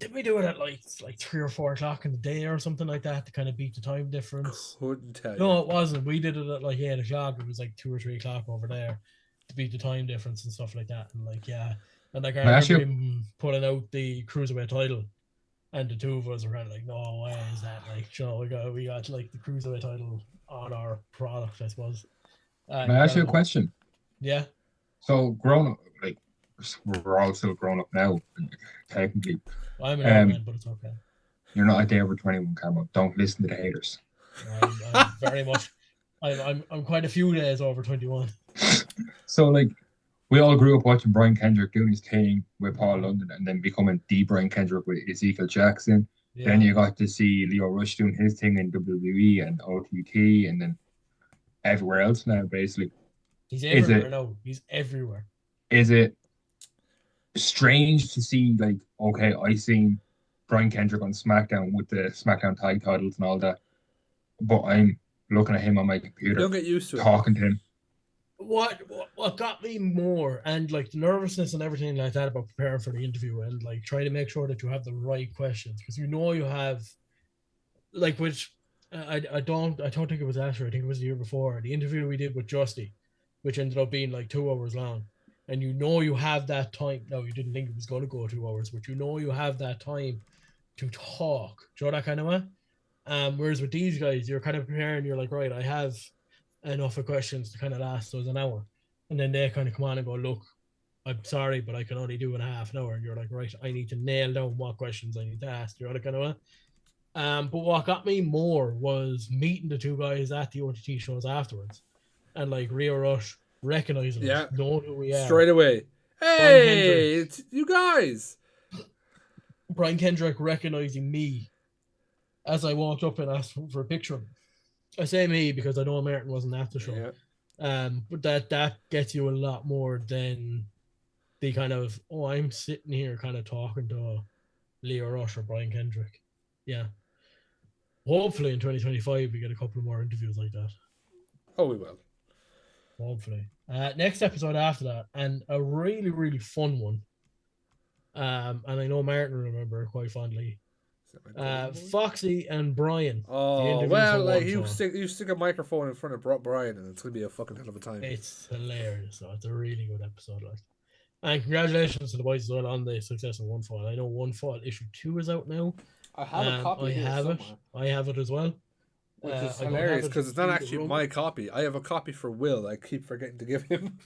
Did we do it at like 3 or 4 o'clock in the day or something like that to kind of beat the time difference? Couldn't tell you. No, it wasn't. We did it at like 8 o'clock. It was like 2 or 3 o'clock over there to beat the time difference and stuff like that. And like, yeah. And like, I remember him pulling out the cruiserweight title, and the two of us were kind of like, no way is that, like, you know, we got like the cruiserweight title on our product, I suppose. May I ask you a question? Yeah. So, grown up, like, we're all still grown up now, technically. I'm an old man, but it's okay. You're not a day over 21, Carmo. Don't listen to the haters. I'm very much. I'm quite a few days over 21. So, like, we all grew up watching Brian Kendrick doing his thing with Paul London, and then becoming the Brian Kendrick with Ezekiel Jackson. Yeah. Then you got to see Leo Rush doing his thing in WWE and OTT, and then everywhere else now, basically. He's everywhere now. He's everywhere. Is it strange to see, like, okay, I seen Brian Kendrick on SmackDown with the SmackDown tag titles and all that, but I'm looking at him on my computer. Don't get used to talking to him. What got me more, and like the nervousness and everything like that about preparing for the interview, and like trying to make sure that you have the right questions, because you know you have, like, which I don't think it was last year. I think it was the year before, the interview we did with Justy, which ended up being like 2 hours long. And you know you have that time. No, you didn't think it was going to go 2 hours, but you know you have that time to talk. Do you know that kind of way? Whereas with these guys, you're kind of preparing. You're like, right, I have enough of questions to kind of last us an hour. And then they kind of come on and go, look, I'm sorry, but I can only do in a half an hour. And you're like, right, I need to nail down what questions I need to ask. Do you know that kind of way? But what got me more was meeting the two guys at the OTT shows afterwards. And like Rio Rush recognizing us, knowing who we are. Straight away. Hey, it's you guys. Brian Kendrick recognizing me as I walked up and asked for a picture. I say me because I know Martin wasn't at the show. Yeah. But that gets you a lot more than the kind of, oh, I'm sitting here kind of talking to Leo Rush or Brian Kendrick. Yeah. Hopefully in 2025 we get a couple more interviews like that. Oh, we will. Hopefully. Next episode after that, and a really, really fun one. And I know Martin will remember quite fondly. Foxy and Brian. Oh, well, like you stick a microphone in front of Brian, and it's gonna be a fucking hell of a time. It's hilarious. So it's a really good episode, like. And congratulations to the boys as well on the success of One Fall. I know One Fall issue 2 is out now. I have a copy. I have it as well. Which is hilarious because it's not actually my copy. I have a copy for Will. I keep forgetting to give him.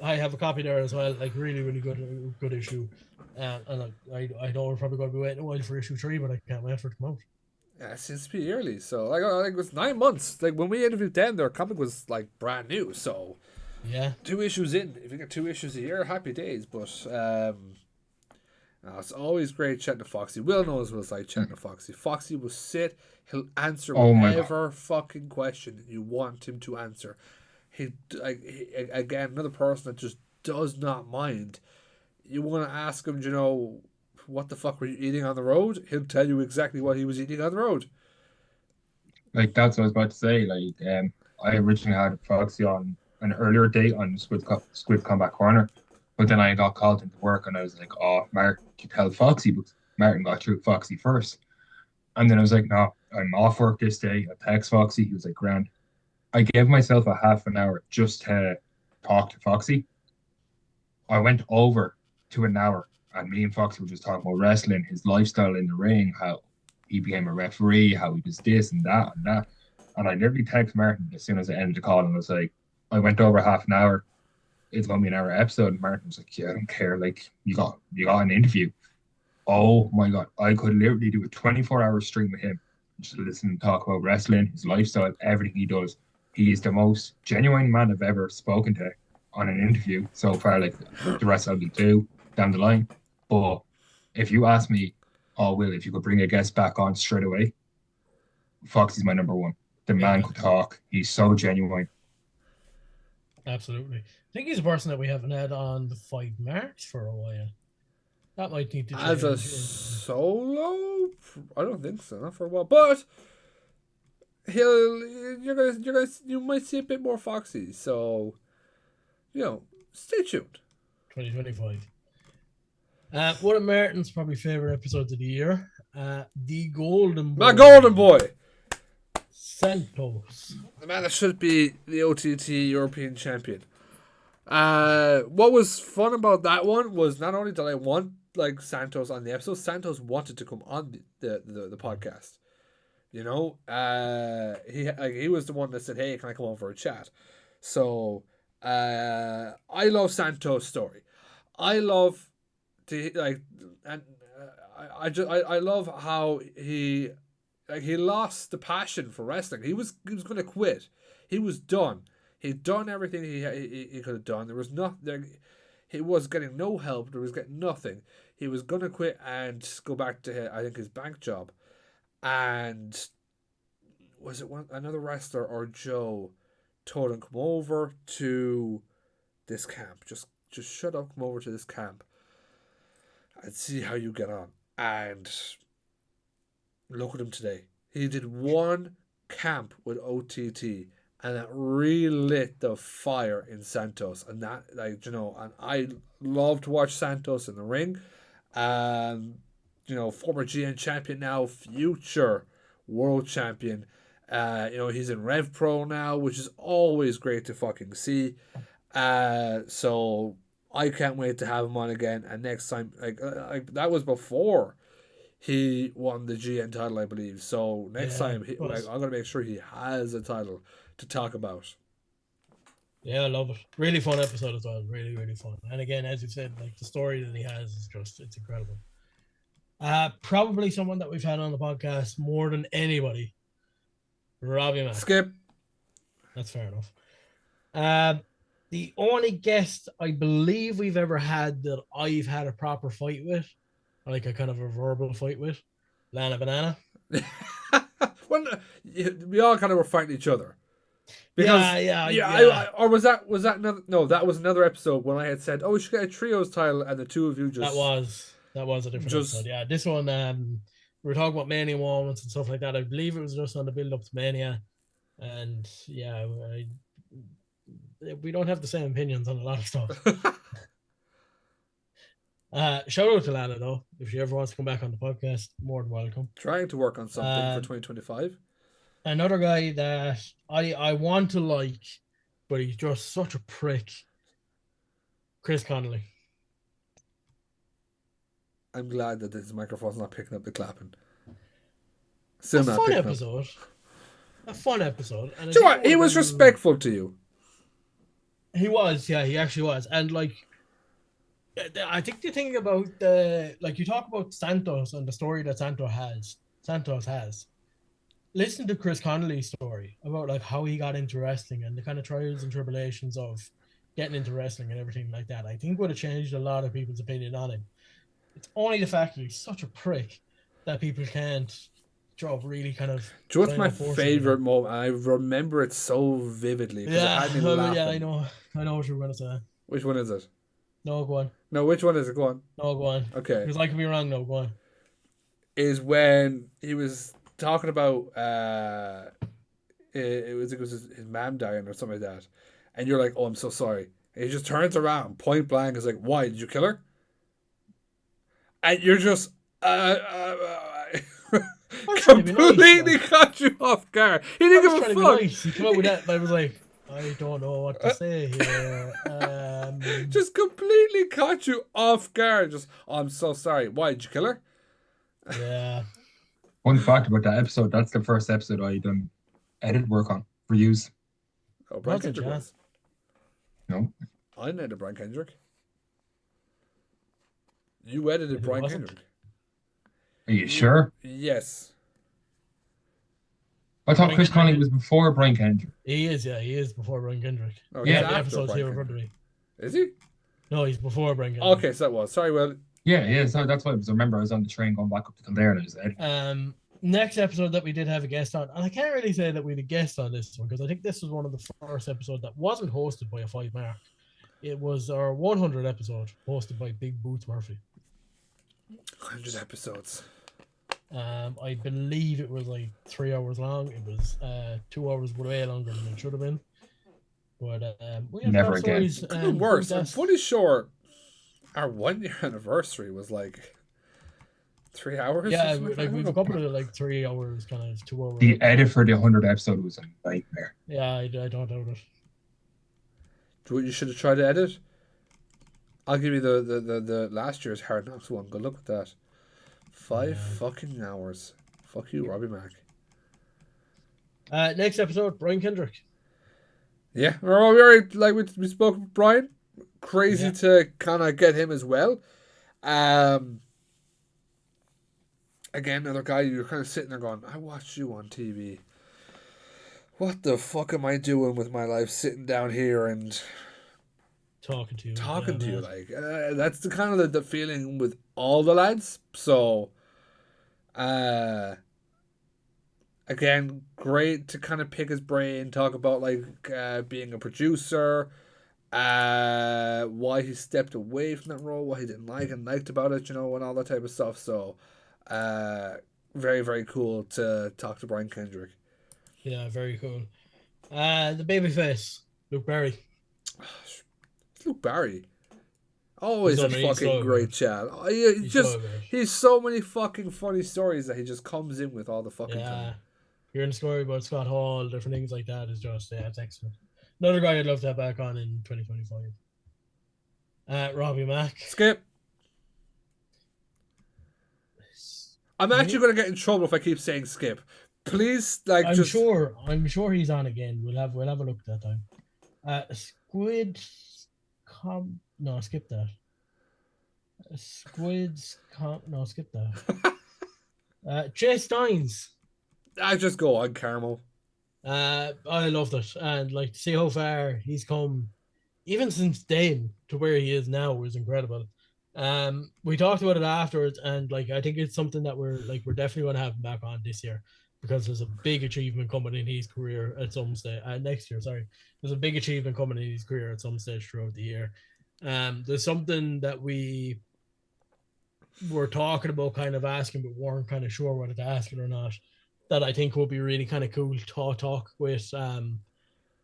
I have a copy there as well. Like really, really good issue. And I know we're probably going to be waiting a while for issue 3, but I can't wait for it to come out. Yeah, it seems to be early. So like it was 9 months. Like when we interviewed them, their comic was like brand new. So yeah, 2 issues in. If you get 2 issues a year, happy days. But it's always great chatting to Foxy. Will knows what it's like chatting to Foxy. Foxy will sit. He'll answer whatever fucking question you want him to answer. Again, another person that just does not mind. You want to ask him, you know, what the fuck were you eating on the road? He'll tell you exactly what he was eating on the road. Like, that's what I was about to say. Like, I originally had Foxy on an earlier date on Squid Combat Corner. But then I got called into work and I was like, oh, Mark, you tell Foxy, but Martin got through Foxy first. And then I was like, no, I'm off work this day. I text Foxy. He was like, grand. I gave myself a half an hour just to talk to Foxy. I went over to an hour and me and Foxy were just talking about wrestling, his lifestyle in the ring, how he became a referee, how he does this and that and that. And I literally texted Martin as soon as I ended the call and I was like, I went over half an hour. It's going to be an hour episode. And Martin was like, yeah, I don't care. Like, you got an interview. Oh my God. I could literally do a 24-hour stream with him. Just listen and talk about wrestling, his lifestyle, everything he does. He is the most genuine man I've ever spoken to on an interview so far. Like the rest I'll do down the line. But if you ask me, oh, Will, if you could bring a guest back on straight away, Fox is my number one. The man Yeah, could talk. He's so genuine. absolutely. I think he's a person that we haven't had on the FiveMarks for a while. That might need to As a change. solo, I don't think so. Not for a while, but you might see a bit more Foxy. So stay tuned. 2025. One of Martin's probably favorite episodes of the year. The Golden Boy. My golden boy, Santos. the man that should be the OTT European champion. What was fun about that one was not only did I want like Santos on the episode, Santos wanted to come on the podcast. He was the one that said, "Hey, can I come on for a chat?" So, I love Santos' story. I love to like, and I love how he lost the passion for wrestling. He was going to quit. He was done. He'd done everything he could have done. There was not there. He was getting no help. There was getting nothing. He was going to quit and go back to I think his bank job. And was it another wrestler or Joe told him come over to this camp. Just shut up, come over to this camp and see how you get on. And look at him today. He did one camp with OTT and it relit the fire in Santos. And that and I love to watch Santos in the ring. Former GN champion now, future world champion. He's in Rev Pro now, which is always great to fucking see. So I can't wait to have him on again. And next time, like that was before he won the GN title, I believe. So next time, I'm gonna make sure he has a title to talk about. Yeah, I love it. Really fun episode as well. Really, really fun. And again, as you said, like the story that he has is it's incredible. Probably someone that we've had on the podcast more than anybody. Robbie Mack. Skip. That's fair enough. The only guest I believe we've ever had that I've had a proper fight with, like a kind of a verbal fight with, Lana Banana. Well, we all kind of were fighting each other. Because, yeah. Or was that another? No, that was another episode when I had said, "Oh, we should get a trios title," and the two of you just. That was a different episode. Yeah, this one, we were talking about Mania moments and stuff like that. I believe it was just on the build up to Mania, and yeah, we don't have the same opinions on a lot of stuff. Shout out to Lana though. If she ever wants to come back on the podcast, more than welcome. Trying to work on something for 2025. Another guy that I want to like, but he's just such a prick. Chris Connolly. I'm glad that this microphone's not picking up the clapping. Still not picking up. A fun episode. And do you know what? He was respectful to you. He was, yeah, he actually was. And like, I think the thing about you talk about Santos and the story that Santos has. Listen to Chris Connolly's story about like how he got into wrestling and the kind of trials and tribulations of getting into wrestling and everything like that. I think would have changed a lot of people's opinion on him. It's only the fact that he's such a prick that people can't really kind of. Do you know what's my favorite moment? I remember it so vividly. Yeah, I know what you're going to say. Which one is it? No, go on. No, which one is it? Go on. No, go on. Okay. Because I could be wrong. No, go on. Is when he was talking about it was his mom dying or something like that, and you're like, "Oh, I'm so sorry." And he just turns around, point blank, is like, "Why did you kill her?" And you're just completely caught you off guard. He didn't give a fuck. He came up with that, and I was like, I don't know what to say here. Just completely caught you off guard. Just, oh, I'm so sorry. Why did you kill her? Yeah. One fact about that episode: that's the first episode I done edit work on for use. Oh, Brian Kendrick was. No, I didn't edit Brian Kendrick. You edited Brian Kendrick. Are you sure? Yes. I thought Brian Chris Kendrick. Connolly was before Brian Kendrick. He is before Brian Kendrick. No, I he's have the after episodes Brian here in front of Kendrick. me. Is he? No, he's before Brian Kendrick. Okay, so that was. Sorry, Will. Yeah. So that's why I remember I was on the train going back up to Kildare and I was editing. Next episode that we did have a guest on, and I can't really say that we had a guest on this one because I think this was one of the first episodes that wasn't hosted by a FiveMark. It was our 100 episode hosted by Big Boots Murphy. 100 episodes. I believe it was like 3 hours long. It was 2 hours way longer than it should have been. But we had Never a lot of again. stories. Even worse. I'm fully sure our 1 year anniversary was like 3 hours. Yeah, or something. like we have a couple of like 3 hours, kind of 2 hours. The edit for the 100 episode was a nightmare. Yeah, I don't doubt it. You should have tried to edit. I'll give you the last year's Hard Knocks one. Good luck with that. 5 fucking hours. Fuck you, Robbie Mac. Next episode, Brian Kendrick. Yeah, well, we already like we spoke with Brian. Crazy to kind of get him as well. Again, another guy you're kind of sitting there going, I watched you on TV. What the fuck am I doing with my life? Sitting down here and talking to you, like that's the kind of the feeling with all the lads. So, again, great to kind of pick his brain, talk about like being a producer, why he stepped away from that role, what he didn't like and liked about it, and all that type of stuff. So, very, very cool to talk to Brian Kendrick. Yeah, very cool. The babyface, Luke Berry. Luke Barry. Always a fucking great chat. He's so many fucking funny stories that he just comes in with all the fucking time. Hearing a story about Scott Hall, different things like that is just, it's excellent. Another guy I'd love to have back on in 2025. Robbie Mack. Skip. I'm actually going to get in trouble if I keep saying Skip. Please, like, I'm sure he's on again. We'll have a look at that time. No, skip that. No, skip that. Jay Steins. I just go on Carmo. I loved it, and like to see how far he's come, even since then to where he is now, was incredible. We talked about it afterwards, and like I think it's something that we're definitely going to have him back on this year because there's a big achievement coming in his career at some stage. Next year, sorry, there's a big achievement coming in his career at some stage throughout the year. There's something that we were talking about, kind of asking, but weren't kind of sure whether to ask it or not. That I think would be really kind of cool to talk with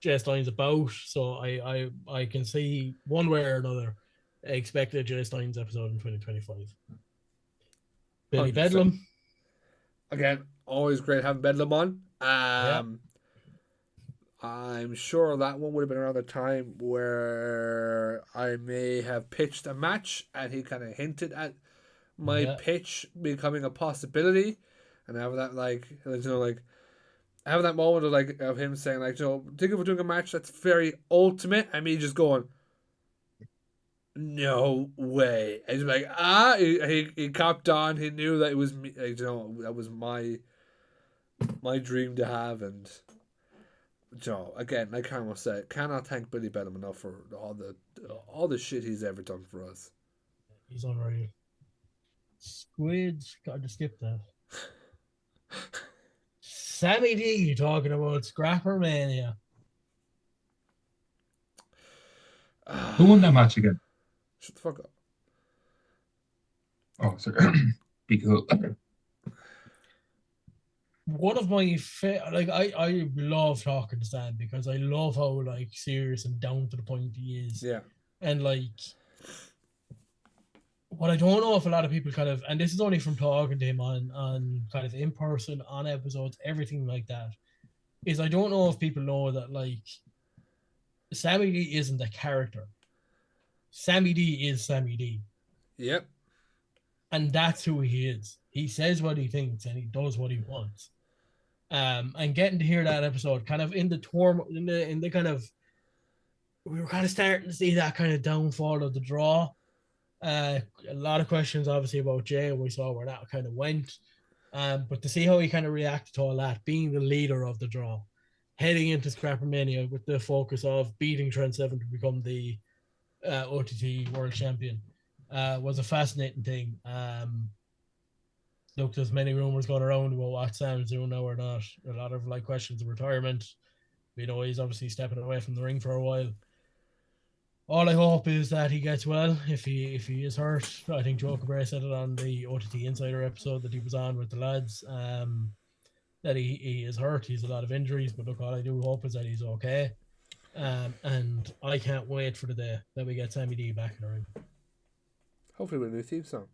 Jay Steins about. So I can see one way or another expect a Jay Steins episode in 2025. Billy 100%. Bedlam. Again, always great having Bedlam on. I'm sure that one would have been around the time where I may have pitched a match and he kind of hinted at my pitch becoming a possibility. And having that, having that moment of him saying, think of doing a match that's very ultimate, and me just going, no way. And he's like, he copped on. He knew that it was me. That was my dream to have. And again, like Carmo said, cannot thank Billy Bedlam enough for all the shit he's ever done for us. He's unreal. Squids, gotta skip that. Sammy D talking about Scrapper Mania. Who won that match again? Shut the fuck up. Oh, sorry. Be cool. One of my I love talking to Sam because I love how serious and down to the point he is. Yeah. And what I don't know if a lot of people kind of, and this is only from talking to him on kind of in person, on episodes, everything like that, is I don't know if people know that Sammy D isn't a character. Sammy D is Sammy D. Yep. And that's who he is. He says what he thinks and he does what he wants. And getting to hear that episode kind of in the kind of, we were kind of starting to see that kind of downfall of the draw. A lot of questions, obviously, about Jay, and we saw where that kind of went. But to see how he kind of reacted to all that, being the leader of the draw, heading into Scrappermania with the focus of beating Trent Seven to become the OTT World Champion, was a fascinating thing. Look, there's many rumors going around about what Sam's doing now or not. A lot of like questions of retirement. We know he's obviously stepping away from the ring for a while. All I hope is that he gets well. If he is hurt, I think Joe Cabrera said it on the OTT Insider episode that he was on with the lads. That he is hurt. He's a lot of injuries, but look, all I do hope is that he's okay. And I can't wait for the day that we get Sammy D back in the ring. Hopefully with a new theme song.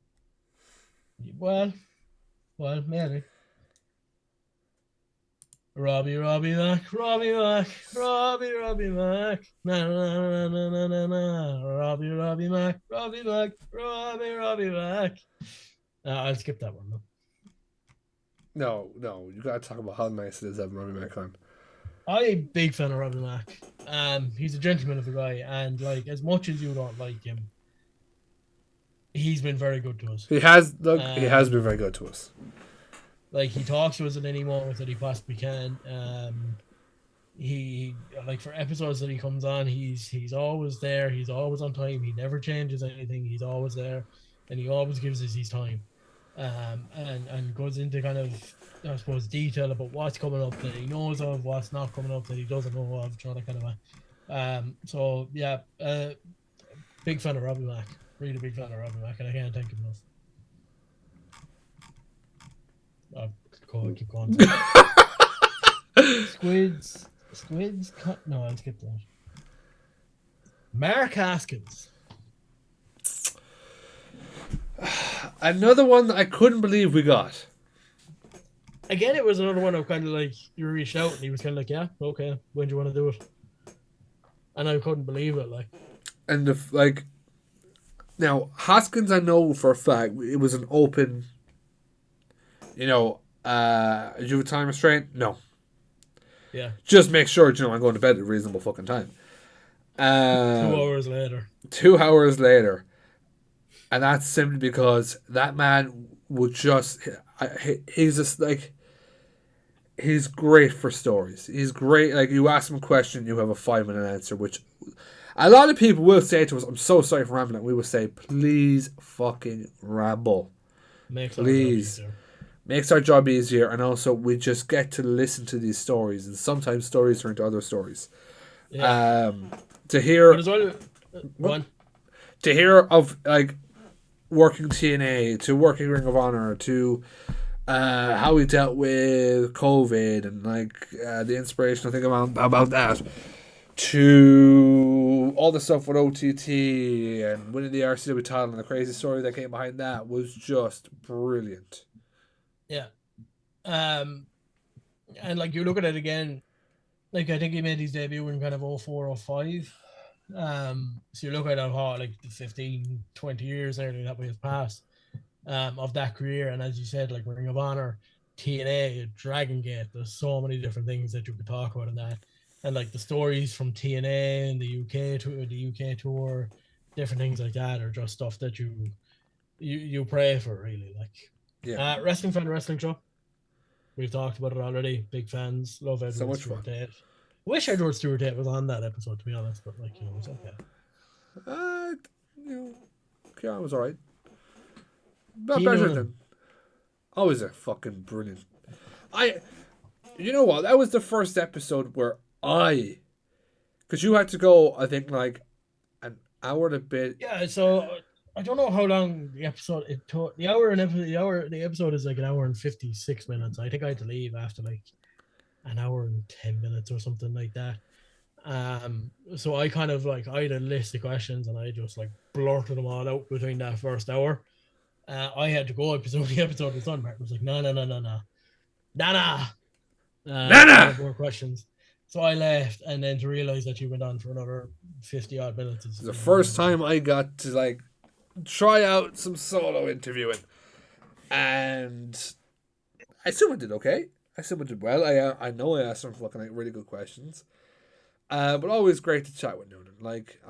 Well, maybe. Robbie Mac, Robbie Mac, Robbie Mac, na na na na na na na, Robbie Mac, Robbie Mac, Robbie Mac. I'll skip that one though. No, you gotta talk about how nice it is having Robbie Mac on. I'm a big fan of Robbie Mac. He's a gentleman of a guy, and like as much as you don't like him, he's been very good to us. He has been very good to us. Like he talks to us at any moment that he possibly can. He like for episodes that he comes on, he's always there. He's always on time. He never changes anything. He's always there, and he always gives us his time. And goes into kind of, I suppose, detail about what's coming up that he knows of, what's not coming up that he doesn't know of, that kind of. So yeah, big fan of Robbie Mac. Really big fan of Robbie Mac, and I can't thank him enough. I'll keep going. Squids. No, I'll skip that. Mark Haskins. Another one that I couldn't believe we got. Again, it was another one of kind of like you reached out and he was kind of like, yeah, okay, when do you want to do it? And I couldn't believe it, like. And now Haskins, I know for a fact it was an open. Did you have a time restraint? No. Yeah. Just make sure, I'm going to bed at a reasonable fucking time. 2 hours later. 2 hours later. And that's simply because that man would just... He's just like... He's great for stories. He's great. Like, you ask him a question, you have a 5-minute answer, which... A lot of people will say to us, I'm so sorry for rambling. We will say, please fucking ramble. Please. Makes our job easier, and also we just get to listen to these stories, and sometimes stories turn into other stories. Yeah. To hear to hear of like working TNA, to working Ring of Honor, to how he dealt with COVID and like the inspirational thing about that, to all the stuff with OTT and winning the RCW title and the crazy story that came behind that was just brilliant. Yeah. And like you look at it again, like I think he made his debut in kind of 04, 05. So you look at how like the 15, 20 years earlier that we have passed of that career, and as you said, like Ring of Honor, TNA, Dragon Gate, there's so many different things that you could talk about in that. And like the stories from TNA and the UK tour, different things like that are just stuff that you pray for, really. Like, yeah. Wrestling Fan Wrestling Show. We've talked about it already. Big fans. Love Edward So much Stewart fun. Tate. Wish Edward Stewart Tate was on that episode, to be honest, but like, it's okay. Kieran was alright. Not better than. Always a fucking brilliant. You know what? That was the first episode where because you had to go, I think, like an hour and a bit. Yeah, so I don't know how long the episode it took. The episode is like an hour and 56 minutes. I think I had to leave after like an hour and 10 minutes or something like that. So I kind of like I had a list of questions and I just like blurted them all out between that first hour. I had to go episode the episode was done. Martin was like, no, more questions. So I left, and then to realize that you went on for another 50 odd minutes. It's the first time I got to like try out some solo interviewing, and I assume I did okay. I assume I did well. I know I asked some fucking like really good questions, but always great to chat with Noonan. Like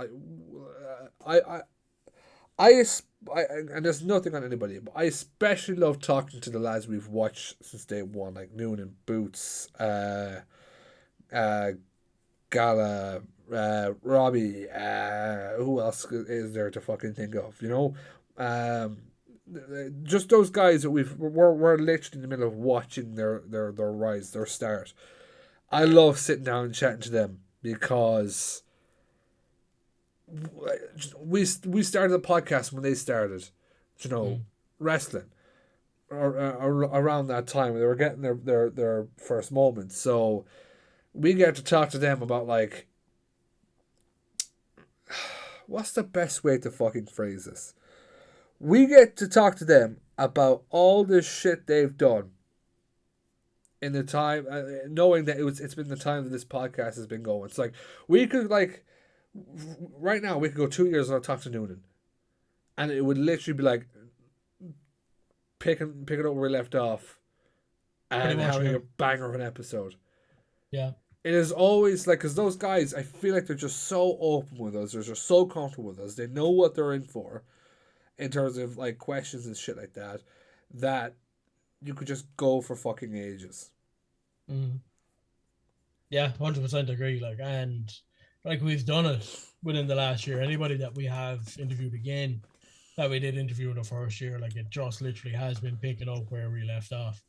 And there's nothing on anybody, but I especially love talking to the lads we've watched since day one, like Noonan, Boots, uh, Gala, Robbie. Who else is there to fucking think of? You know, um, just those guys that we're literally in the middle of watching their rise, their start. I love sitting down and chatting to them because we started the podcast when they started, you know, wrestling or around that time. They were getting their first moments, so we get to talk to them about like what's the best way to fucking phrase this. We get to talk to them about all the shit they've done in the time, knowing that it's been the time that this podcast has been going. It's like we could like right now we could go 2 years without talking to Noonan, and it would literally be like picking up where we left off, and having a banger of an episode. Yeah. It is always like, because those guys, I feel like they're just so open with us. They're just so comfortable with us. They know what they're in for in terms of like questions and shit like that, that you could just go for fucking ages. Yeah, 100% agree. Like, and like we've done it within the last year. Anybody that we have interviewed again, that we did interview in the first year, like it just literally has been picking up where we left off,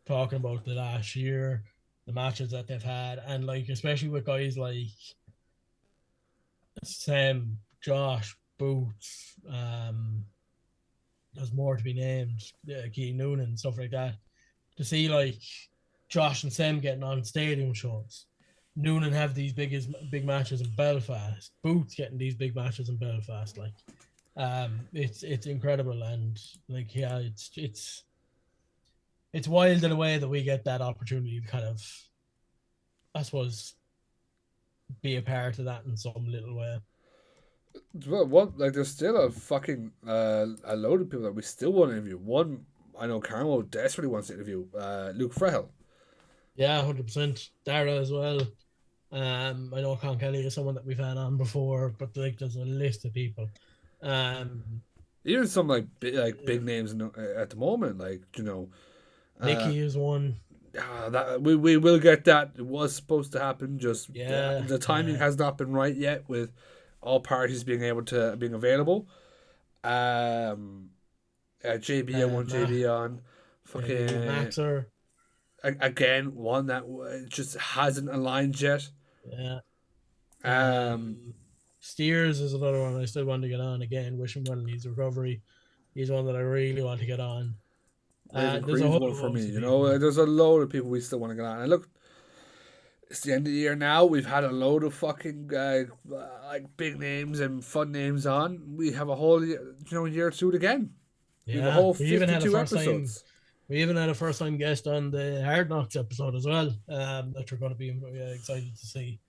talking about the last year, the matches that they've had, and like especially with guys like Sam, Josh, Boots, there's more to be named, Keane Noonan and stuff like that. To see like Josh and Sam getting on stadium shows, Noonan have these big matches in Belfast, Boots getting these big matches in Belfast, like it's incredible, and like yeah, it's wild in a way that we get that opportunity to kind of, I suppose, be a part of that in some little way. Well, one like there's still a fucking a load of people that we still want to interview. One, I know Carmo desperately wants to interview Luke Frehel. Yeah, 100%. Dara as well. I know Con Kelly is someone that we've had on before, but like there's a list of people. Even some like big names at the moment, like you know, Nikki is one. that we will get that. It was supposed to happen. Just the timing has not been right yet with all parties being available. JB, I want JB on. Fucking Maxer. Again, one that just hasn't aligned yet. Yeah. Steers is another one I still want to get on again. Wish him well in his recovery. He's one that I really want to get on. There's a whole one for me. You know, there's a load of people we still want to get on. And look, it's the end of the year now. We've had a load of fucking like big names and fun names on. We have a whole year or two again. Yeah, we have a whole 52 episodes. We even had a first-time guest on the Hard Knocks episode as well, that you're going to be excited to see.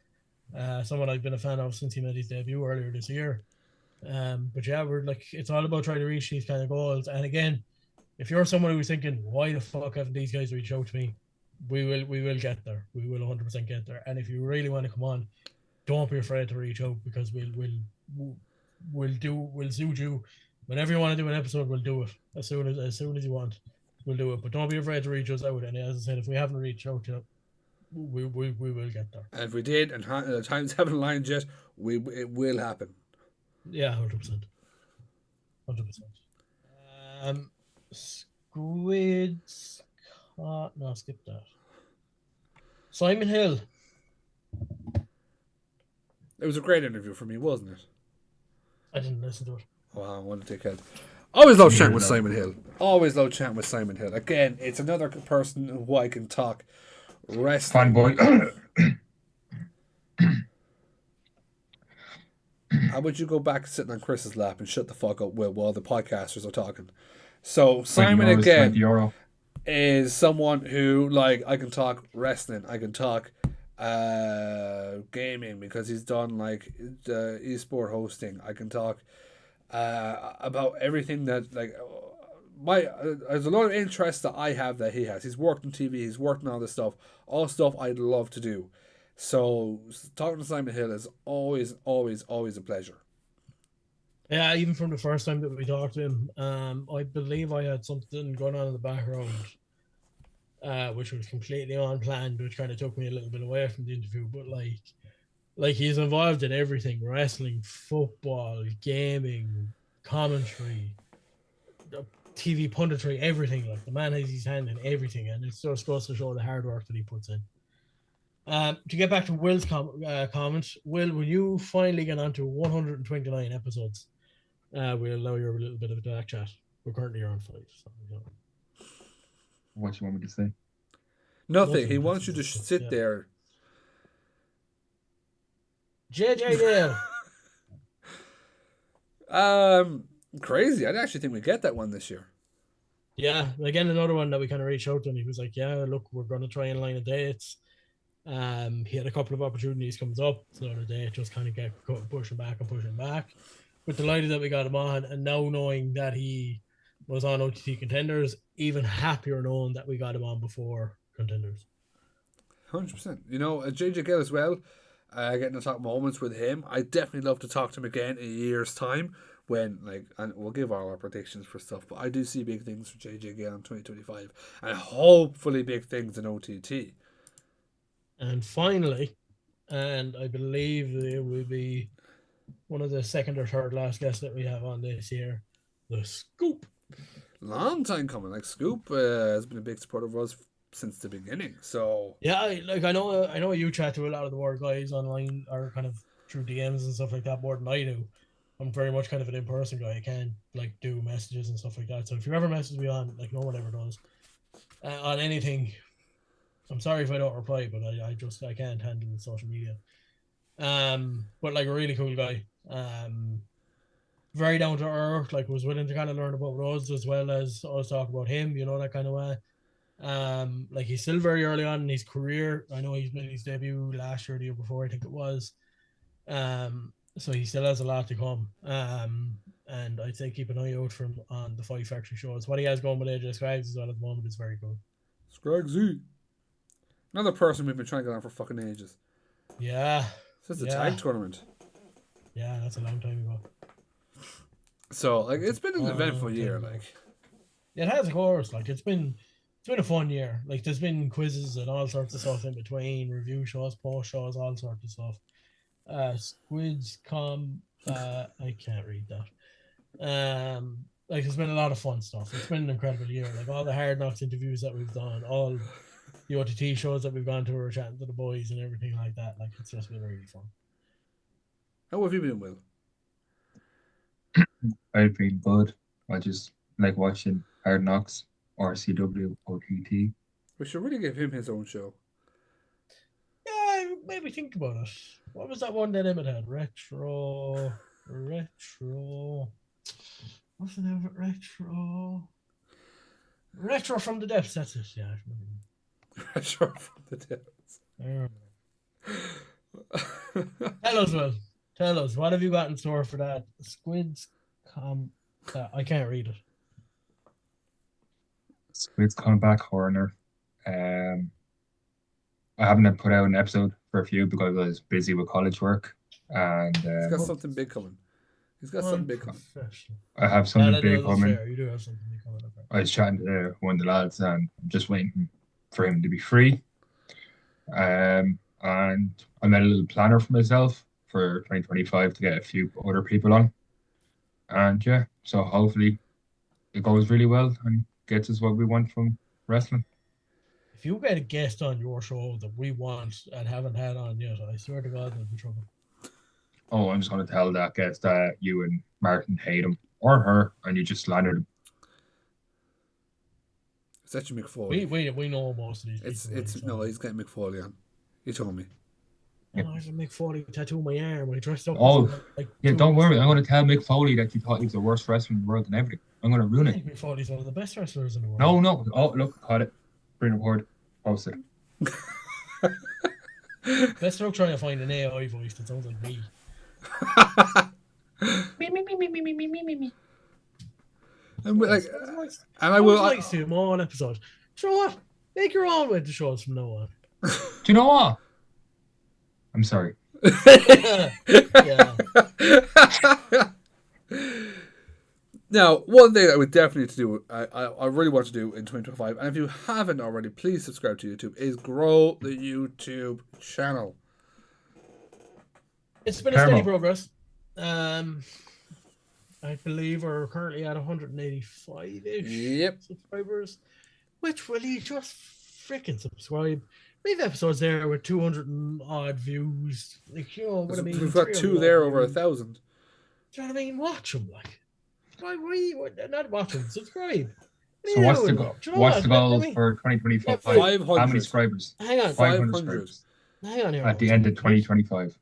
Someone I've been a fan of since he made his debut earlier this year. But yeah, we're like, it's all about trying to reach these kind of goals. And again, if you're someone who's thinking, why the fuck haven't these guys reached out to me? We will get there. We will 100% get there. And if you really want to come on, don't be afraid to reach out, because we'll suit you. Whenever you want to do an episode, we'll do it as soon as you want. We'll do it, but don't be afraid to reach us out. And as I said, if we haven't reached out to you, we will get there. And if we did, and the times haven't aligned yet, it will happen. Yeah, 100%. Squids. No, skip that. Simon Hill. It was a great interview for me, wasn't it? I didn't listen to it. Wow, I want to take it. Always love chatting with Simon Hill. Always love chatting with Simon Hill. Again, it's another person who I can talk wrestling. Fanboy. How about you go back sitting on Chris's lap and shut the fuck up, Will, while the podcasters are talking? So Simon again is someone who, like, I can talk wrestling, I can talk gaming, because he's done like esport hosting. I can talk about everything that, like, there's a lot of interest that I have that he has. He's worked on TV, he's worked on all this stuff, all stuff I'd love to do. So talking to Simon Hill is always a pleasure. Yeah, even from the first time that we talked to him, I believe I had something going on in the background, which was completely unplanned, which kind of took me a little bit away from the interview. But like he's involved in everything: wrestling, football, gaming, commentary, TV punditry, everything. Like the man has his hand in everything, and it just goes to show the hard work that he puts in. To get back to Will's comment, Will, when you finally get onto 129 episodes, we'll allow you a little bit of a back chat. We're currently on 5. So, What you want me to say? Nothing. He wants you to sit there. JJ Dale. Crazy. I actually think we get that one this year. Yeah, again, another one that we kind of reached out to, and he was like, "Yeah, look, we're going to try and line a dates." He had a couple of opportunities comes up, so the date just kind of get pushing back. But delighted that we got him on, and now knowing that he was on OTT Contenders, even happier knowing that we got him on before Contenders. 100%. You know, JJ Gill as well. Getting to talk moments with him. I definitely love to talk to him again in a year's time when, like, and we'll give all our predictions for stuff, but I do see big things for JJ Gill in 2025 and hopefully big things in OTT. And finally, and I believe it will be one of the second or third last guests that we have on this year, the Scoop. Long time coming. Like, Scoop has been a big supporter of us since the beginning. So yeah, I know you chat to a lot of the more guys online or kind of through DMs and stuff like that more than I do. I'm very much kind of an in-person guy. I can't like do messages and stuff like that. So if you ever message me on, like no one ever does, on anything, I'm sorry if I don't reply, but I can't handle social media. But like a really cool guy. Very down to earth, like was willing to kind of learn about us as well as us talk about him, you know, that kind of way. Like he's still very early on in his career. I know he's made his debut last year, the year before, I think it was. So he still has a lot to come. And I'd say keep an eye out for him on the Five Factory shows. What he has going with AJ Scraggs as well at the moment is very cool. Scraggsy. Another person we've been trying to get on for fucking ages. Yeah. Since the tag tournament. Yeah, that's a long time ago. So like it's been an eventful year, like. It has, of course. Like it's been a fun year. Like there's been quizzes and all sorts of stuff in between, review shows, post shows, all sorts of stuff. Squids I can't read that. Like there's been a lot of fun stuff. It's been an incredible year. Like all the Hard Knocks interviews that we've done, all the OTT shows that we've gone to, or chatting to the boys and everything like that. Like it's just been really fun. How have you been, Will? I've been good. I just like watching Hard Knocks, RCW, OTT. We should really give him his own show. Yeah, maybe think about it. What was that one that Emmett had? Retro. What's the name of it? Retro from the depths. That's it. Yeah. Retro from the depths. Tell us, Will. Tell us, what have you got in store for that? Squids I can't read it. Squid's comeback corner. I haven't put out an episode for a few because I was busy with college work, and he's got something big coming. I have something big coming. You do have something big coming. I was chatting to one of the lads, and I'm just waiting for him to be free. And I made a little planner for myself for 2025 to get a few other people on. And yeah, so hopefully it goes really well and gets us what we want from wrestling. If you get a guest on your show that we want and haven't had on yet, I swear to God, there'll be trouble. Oh, I'm just going to tell that guest that you and Martin hate him or her, and you just slandered him. It's actually McFoley. We know most of these people. No, he's got McFoley on. He told me. Yeah. Oh, I have a Mick Foley tattoo on my arm. I dressed up. Don't worry. I'm going to tell Mick Foley that you thought he was the worst wrestler in the world and everything. I'm going to ruin it. Mick Foley's one of the best wrestlers in the world. No. Oh, look, caught it. Bring report. Post it. Let's start trying to find an AI voice that sounds like me. Me. And I will like to him on episode. You know what? Make your own with the shows from now on. Do you know what? I'm sorry. Yeah. Now, one thing I would definitely to do, I really want to do in 2025, and if you haven't already, please subscribe to YouTube, is grow the YouTube channel. It's been a steady Carmo. progress. I believe we're currently at 185-ish Yep. subscribers. Which will you just freaking subscribe? We have episodes there with 200 and odd views. Like, you know what I mean? We've got 2 there over 1,000. Do you know what I mean? Watch them, like. Why not watch them? Subscribe. So what's the goal? What's the goal for 2025? 500. How many subscribers? Hang on. 500 subscribers. Hang on here. At the end of 2025.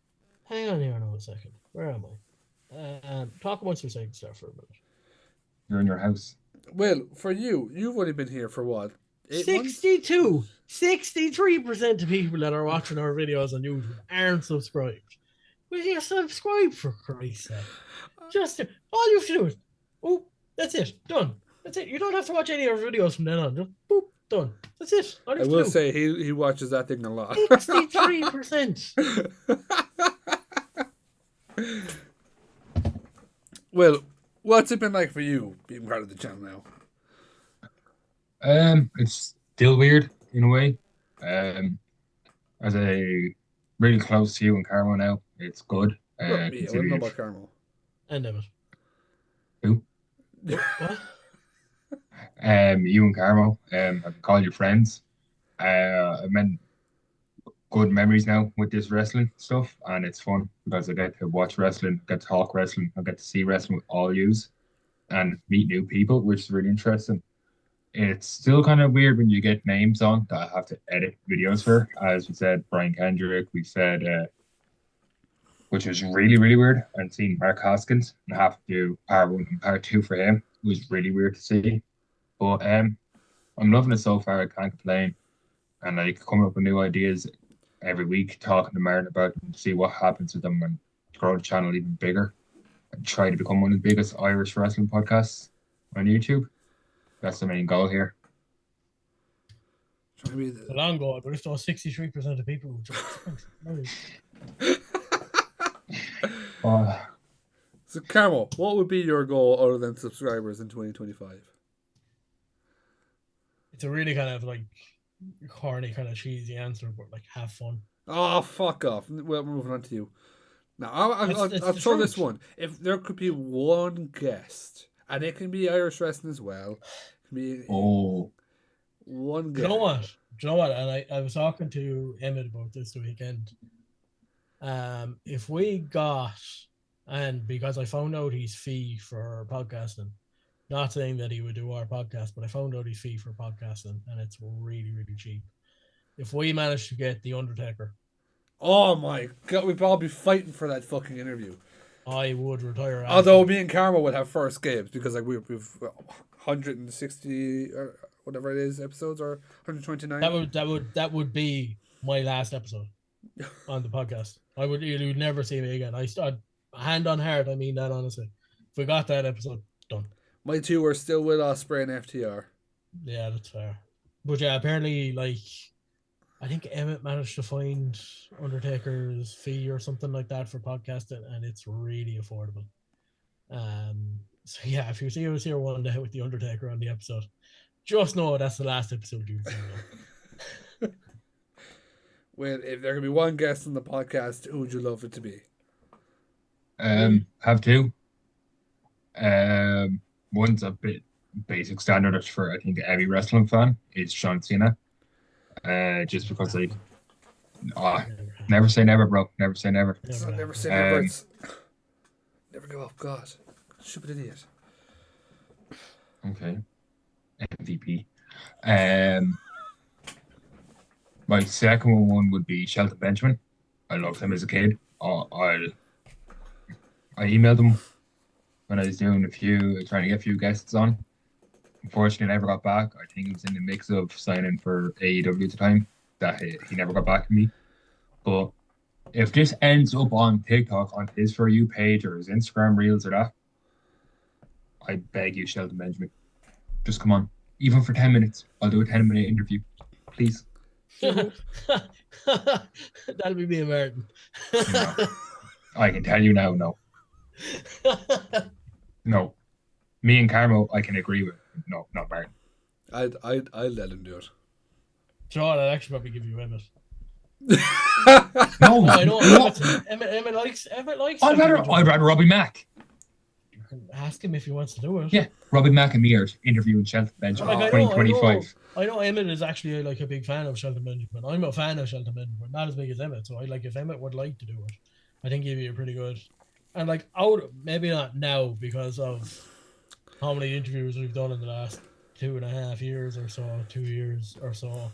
Hang on here now a second. Where am I? Talk amongst yourselves there for a minute. You're in your house. Well, for you've only been here for what? 62, 63% of people that are watching our videos on YouTube aren't subscribed. Will you subscribe, for Christ's sake? Just all you have to do is, oh, that's it, done. That's it. You don't have to watch any of our videos from then on. Just boop, done. That's it. I will say he watches that thing a lot. 63%. Well, what's it been like for you being part of the channel now? It's still weird in a way. As a really close to you and Carmo now, it's good. I wouldn't know about Carmo. And Emmett. Who? What? You and Carmo, I can call you friends. I meant good memories now with this wrestling stuff, and it's fun because I get to watch wrestling, get to talk wrestling, I get to see wrestling with all yous and meet new people, which is really interesting. It's still kind of weird when you get names on that I have to edit videos for. As we said, Brian Kendrick, we said, which was really, really weird. And seeing Mark Hoskins and have to do part 1 and part 2 for him was really weird to see. But I'm loving it so far. I can't complain. And like coming up with new ideas every week, talking to Martin about them, to see what happens with them and grow the channel even bigger. And try to become one of the biggest Irish wrestling podcasts on YouTube. That's the main goal here. The long goal, but if those 63% of people would just So, Carmo, what would be your goal other than subscribers in 2025? It's a really kind of like corny, kind of cheesy answer, but like have fun. Oh, fuck off. Well, we're moving on to you. Now, I'll throw this one. If there could be one guest, and it can be Irish wrestling as well, it can be one guest. Do you know what? And I was talking to Emmett about this the weekend. If we got, and because I found out his fee for podcasting, not saying that he would do our podcast, but I found out his fee for podcasting, and it's really, really cheap. If we managed to get The Undertaker, oh my God, we'd all be fighting for that fucking interview. I would retire. Although me and Carmo would have first games because like we've 160 or whatever it is episodes, or 129. That would be my last episode on the podcast. You'd never see me again. I start hand on heart. I mean that honestly. If we got that episode done, my two are still with Osprey and FTR. Yeah, that's fair. But yeah, apparently, like, I think Emmett managed to find Undertaker's fee or something like that for podcasting, and it's really affordable. So yeah, if you see us here one day with The Undertaker on the episode, just know that's the last episode you've seen. Well, if there could be one guest on the podcast, who would you love it to be? Have two. One's a bit basic standard for I think every wrestling fan is John Cena. Just because like, never say never, bro. Never say never. Never say never. Never give up. God, stupid idiot. Okay. MVP. My second one would be Shelton Benjamin. I loved him as a kid. I emailed him when I was doing trying to get a few guests on. Unfortunately, I never got back. I think he was in the mix of signing for AEW at the time. That he never got back to me. But if this ends up on TikTok, on his For You page or his Instagram Reels or that, I beg you, Shelton Benjamin, just come on. Even for 10 minutes. I'll do a 10-minute interview. Please. That'll be me and Martin. No. I can tell you now, no. No. Me and Carmo, I can agree with. No, not Martin. I'd let him do it. John, I'd actually probably give you Emmett. No, I know no. Emmett likes I'd rather Robbie Mack. You can ask him if he wants to do it. Yeah, Robbie Mack and me are interviewing Shelton Benjamin Like, 2025. I know Emmett is actually like a big fan of Shelton Benjamin. I'm a fan of Shelton Benjamin, not as big as Emmett. So I like if Emmett would like to do it, I think he'd be pretty good. And like maybe not now because of how many interviews we've done in the last 2.5 years or so, 2 years or so.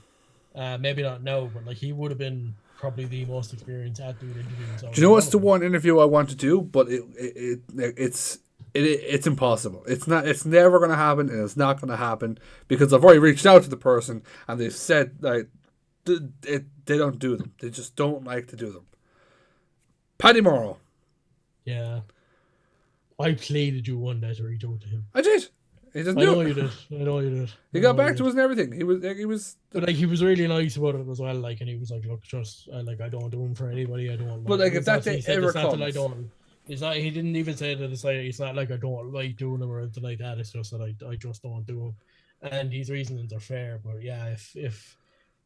Maybe not now, but like he would have been probably the most experienced at doing interviews. Do you know what's the one interview I want to do? But it's impossible. It's not. It's never going to happen, and it's not going to happen because I've already reached out to the person, and they've said like they don't do them. They just don't like to do them. Paddy Morrow. Yeah. I pleaded you one day to reach out to him. I did. He doesn't do it. I know you did. He got back to us and everything. He was. But like he was really nice about it as well. Like, and he was like, "Look, just like I don't do them for anybody. I don't." But like if that day ever comes, that I don't. It's not. He didn't even say that. It's not like I don't like doing them or anything like that. It's just that I just don't do them, and his reasons are fair. But yeah,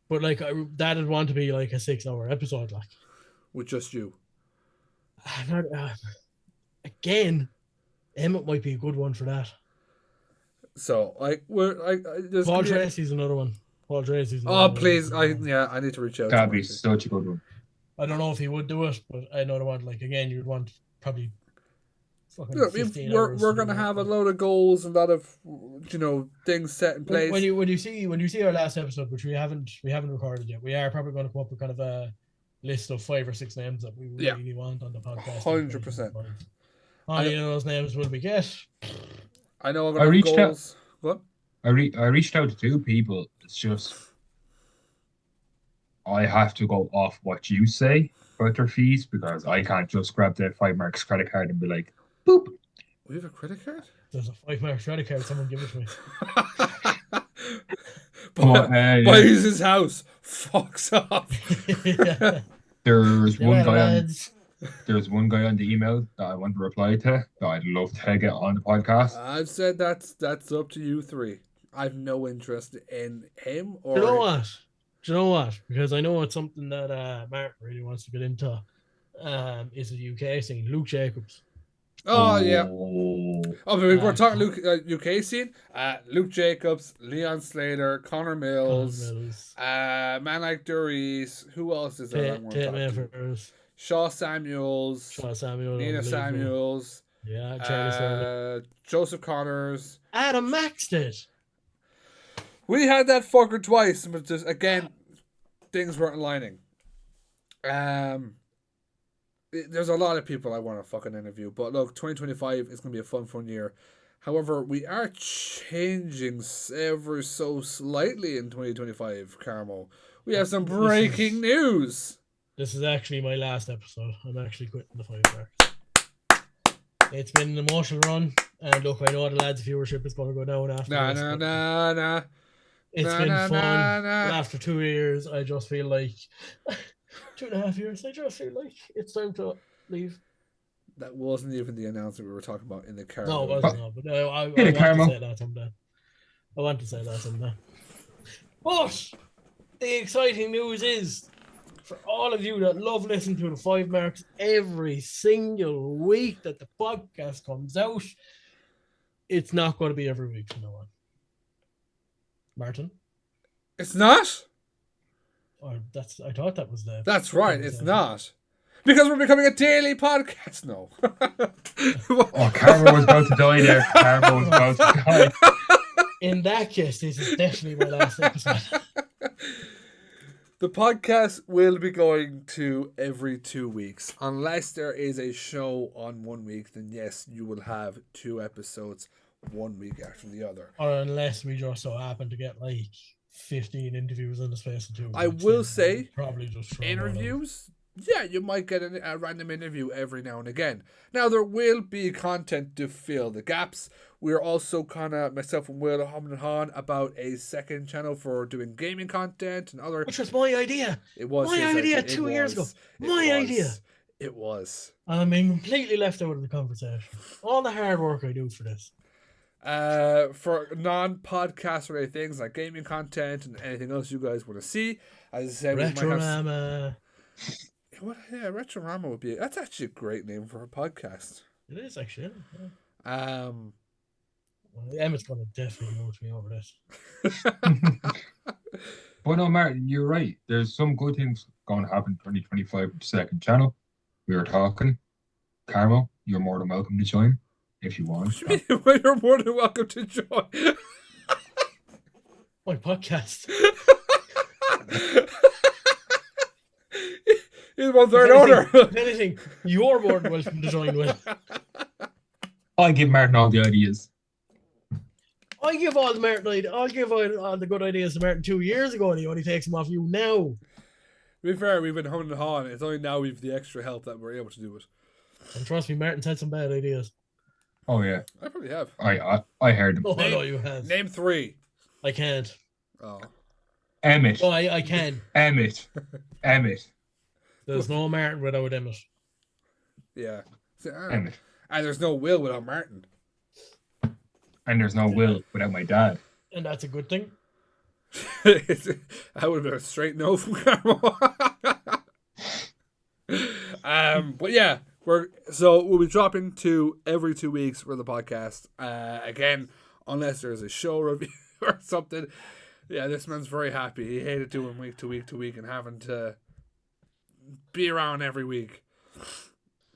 but like that'd want to be like a 6-hour episode, like with just you. Again, Emmett might be a good one for that. So like we're like Paul Tracy's another one. Paul Tracy's. Oh please, I need to reach out. That'd be such a good one. I don't know if he would do it, but I know the one. Like again, you'd want probably. We're gonna have a load of goals and a lot of things set in place. When you see our last episode, which we haven't recorded yet, we are probably going to come up with kind of a list of 5 or 6 names that we really want on the podcast. 100%. How many of those names will we get? I know. I reached out. What? I reached out to 2 people. It's just I have to go off what you say about their fees because I can't just grab the FiveMarks credit card and be like, boop. We have a credit card? There's a FiveMarks credit card. Someone give it to me. Buys his house. Fucks off. There's one guy. There's one guy on the email that I want to reply to that I'd love to get on the podcast. I've said that's up to you 3. I've no interest in him or. Do you know what? Because I know it's something that Mark really wants to get into. Is the UK scene? Luke Jacobs. Oh yeah. Oh, but we're talking Luke UK scene. Luke Jacobs, Leon Slater, Connor Mills. Man like Duries. Who else is there? Shaw Samuels, Nina Samuels, Charlie Joseph Connors, Adam Maxted. We had that fucker twice, but just again, things weren't aligning. There's a lot of people I want to fucking interview, but look, 2025 is going to be a fun year. However, we are changing ever so slightly in 2025, Carmo. We have some breaking news. This is actually my last episode. I'm actually quitting the FiveMarks. It's been an emotional run, and look, I know the lads' viewership is going to go down after this. Nah. It's been fun. After 2 years, I just feel like 2.5 years. I just feel like it's time to leave. That wasn't even the announcement we were talking about in the car. No, it wasn't. No, but I want to say that someday. But the exciting news is, for all of you that love listening to the FiveMarks every single week that the podcast comes out, it's not going to be every week from now on. Martin? It's not? I thought that was the... That's right, it's not. Because we're becoming a daily podcast now. Carmo was about to die there. Carmo was about to die. In that case, this is definitely my last episode. The podcast will be going to every 2 weeks. Unless there is a show on 1 week, then yes, you will have 2 episodes 1 week after the other. Or unless we just so happen to get like 15 interviews in the space of 2 weeks. I will say, probably just interviews, yeah, you might get a random interview every now and again. Now, there will be content to fill the gaps. We're also kind of, myself and Will, humming and hawing about a second channel for doing gaming content and other... Which was my idea. It was my idea 2 years ago. My idea. It was. I'm completely left out of the conversation. All the hard work I do for this. For non-podcast related things like gaming content and anything else you guys want to see. As I said, we might have. Retrorama. What? Yeah, Retrorama would be. That's actually a great name for a podcast. It is actually. Yeah. Um. Well, Emma's gonna definitely vote me over this. But no, Martin, you're right. There's some good things going to happen in 2025 with the second channel. We were talking. Carmo, you're more than welcome to join if you want. Well, you're more than welcome to join. My podcast. He's one third owner. If anything, you're more than welcome to join with. I give Martin all the ideas. I give all the Martin. I'll give all the good ideas to Martin 2 years ago, and he only takes them off you now. To be fair, we've been humming and hawing. It's only now we've the extra help that we're able to do it. And trust me, Martin's had some bad ideas. Oh yeah, I probably have. I heard them. Oh, I know you have. Name 3. I can't. Oh. Emmett. Oh, I can. Emmett. There's no Martin without Emmett. Yeah. Emmett. And there's no Will without Martin. And there's no Will without my dad. And that's a good thing. That would have been a straight no from Carmo. But yeah, we'll be dropping every 2 weeks for the podcast. Again, unless there's a show review or something. Yeah, this man's very happy. He hated doing week to week and having to be around every week.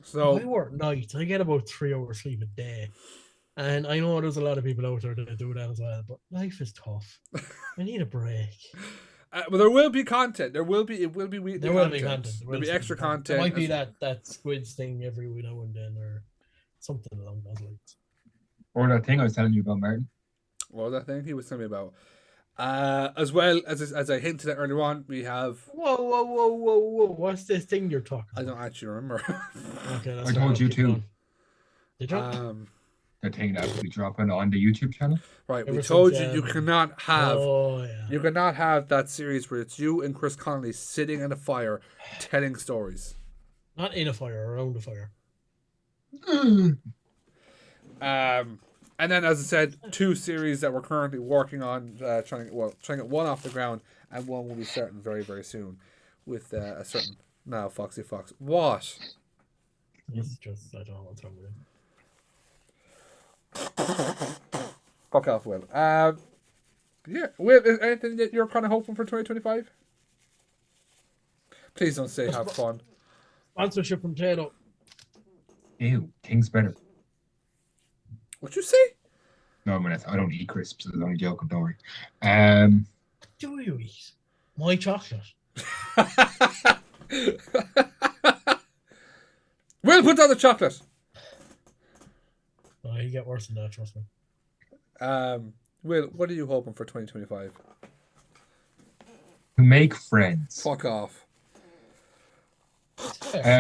So I work nights. I get about 3 hours sleep a day. And I know there's a lot of people out there that do that as well, but life is tough. I need a break. But there will be content. It will be weekly There will content. be content. There'll be extra content. There might be that squids thing every now and then, or something along those lines. Or that thing I was telling you about, Martin. What was that thing he was telling me about? As well as I hinted at earlier on, we have. Whoa! What's this thing you're talking about? I don't actually remember. Okay, I told you too. Did you? The thing that will be dropping on the YouTube channel. Right, we Ever told since, you cannot have. Oh yeah. You cannot have that series where it's you and Chris Connolly sitting in a fire, telling stories. Not in a fire, around a fire. And then, as I said, 2 series that we're currently working on, trying to get one off the ground, and one will be starting very, very soon, with a certain Foxy Fox. What? It's just I don't know what's wrong with it. Fuck off, Will. Yeah, Will, is anything that you're kind of hoping for 2025? Please don't say have fun. Sponsorship from Tato. Ew, King's better. What'd you say? No, I don't eat crisps. I was only joking. Don't worry. Do you eat my chocolate? Will, put down the chocolate. Oh, you get worse than that, trust me. Will, what are you hoping for 2025? To make friends. Fuck off.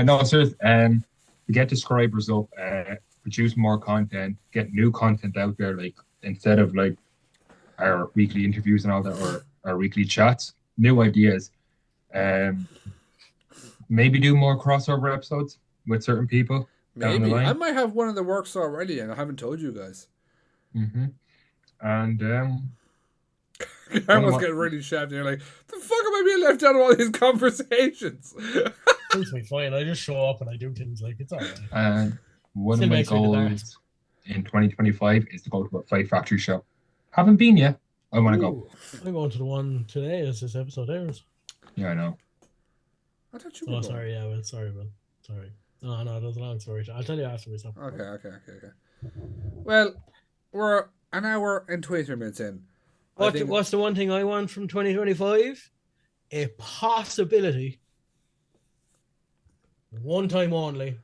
No, seriously. To get subscribers up, produce more content, get new content out there. Like instead of like our weekly interviews and all that, or our weekly chats, new ideas. Maybe do more crossover episodes with certain people. Maybe. I might have one of the works already and I haven't told you guys. Mm-hmm. And Carmo's getting really shaved and you're like, the fuck am I being left out of all these conversations? Suits me fine. I just show up and I do things like it's alright. And one Still of my makes me the goals in 2025 is to go to a Five Factory show. Haven't been yet. I want to go. I'm going to the one today as this episode airs. Yeah, I know. I thought you were Oh, going. sorry, yeah, well, sorry, man. Sorry. No, that's a long story. I'll tell you after we stop. Okay. Well, we're an hour and 23 minutes in. What's the one thing I want from 2025? A possibility, one time only,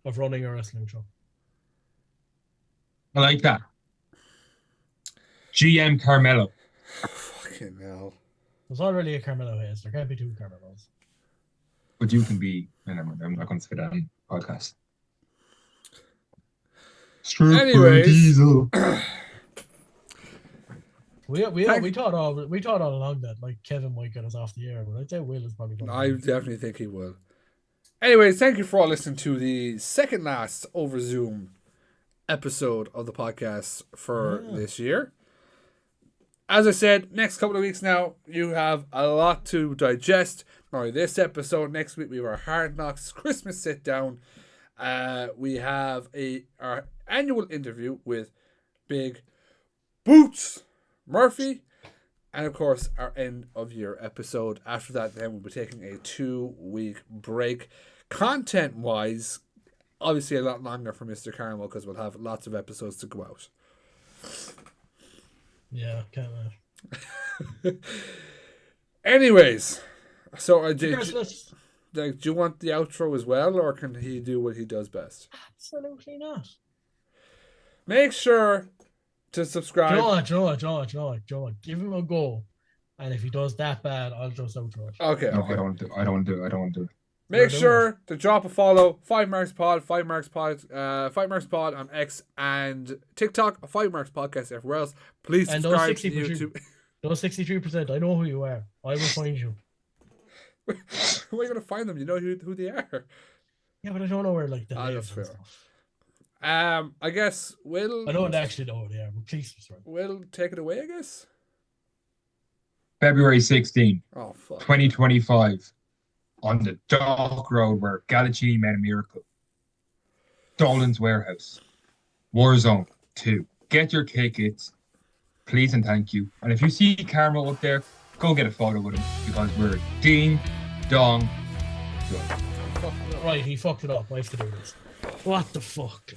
of running a wrestling show. I like that. GM Carmelo. Fucking hell. There's already a Carmelo Hayes. There can't be 2 Carmelos. But you can be. I'm not going to say that on podcast. Anyways. Diesel. We thought all along that like Kevin might get us off the air, but I'd say Will is probably going. I definitely think he will. Anyways, thank you for all listening to the second last over Zoom episode of the podcast for this year. As I said, next couple of weeks now, you have a lot to digest. Not only this episode, next week we have our Hard Knocks Christmas sit down. We have our annual interview with Big Boots Murphy. And of course, our end of year episode. After that, then we'll be taking a 2-week break. Content wise, obviously a lot longer for Mr. Carmo because we'll have lots of episodes to go out. Yeah, can't wait. Anyways, so do you want the outro as well, or can he do what he does best? Absolutely not. Make sure to subscribe. John, give him a go. And if he does that bad, I'll just outro it. Okay. No, I don't want to do it. Make sure to drop a follow. FiveMarks Pod, FiveMarks Pod on X and TikTok. FiveMarks Podcast everywhere else. Please subscribe to YouTube. Those 63%, I know who you are. I will find you. Where are you gonna find them? You know who they are. Yeah, but I don't know where like the that's fair. I guess I don't actually know where they are, but please subscribe. We'll take it away, I guess. February 16, oh, fuck. 2025. On the Dock Road where Galacini made a miracle. Dolan's Warehouse. Warzone 2. Get your tickets. Please and thank you. And if you see Carmo up there, go get a photo with him because we're ding dong good. Right, he fucked it up. I have to do this. What the fuck?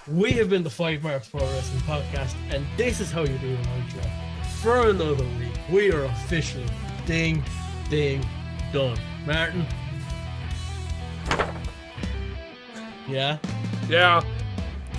We have been the FiveMarks Pro Wrestling Podcast, and this is how you do an outro. For another week, we are officially ding done. Martin? Yeah? Yeah.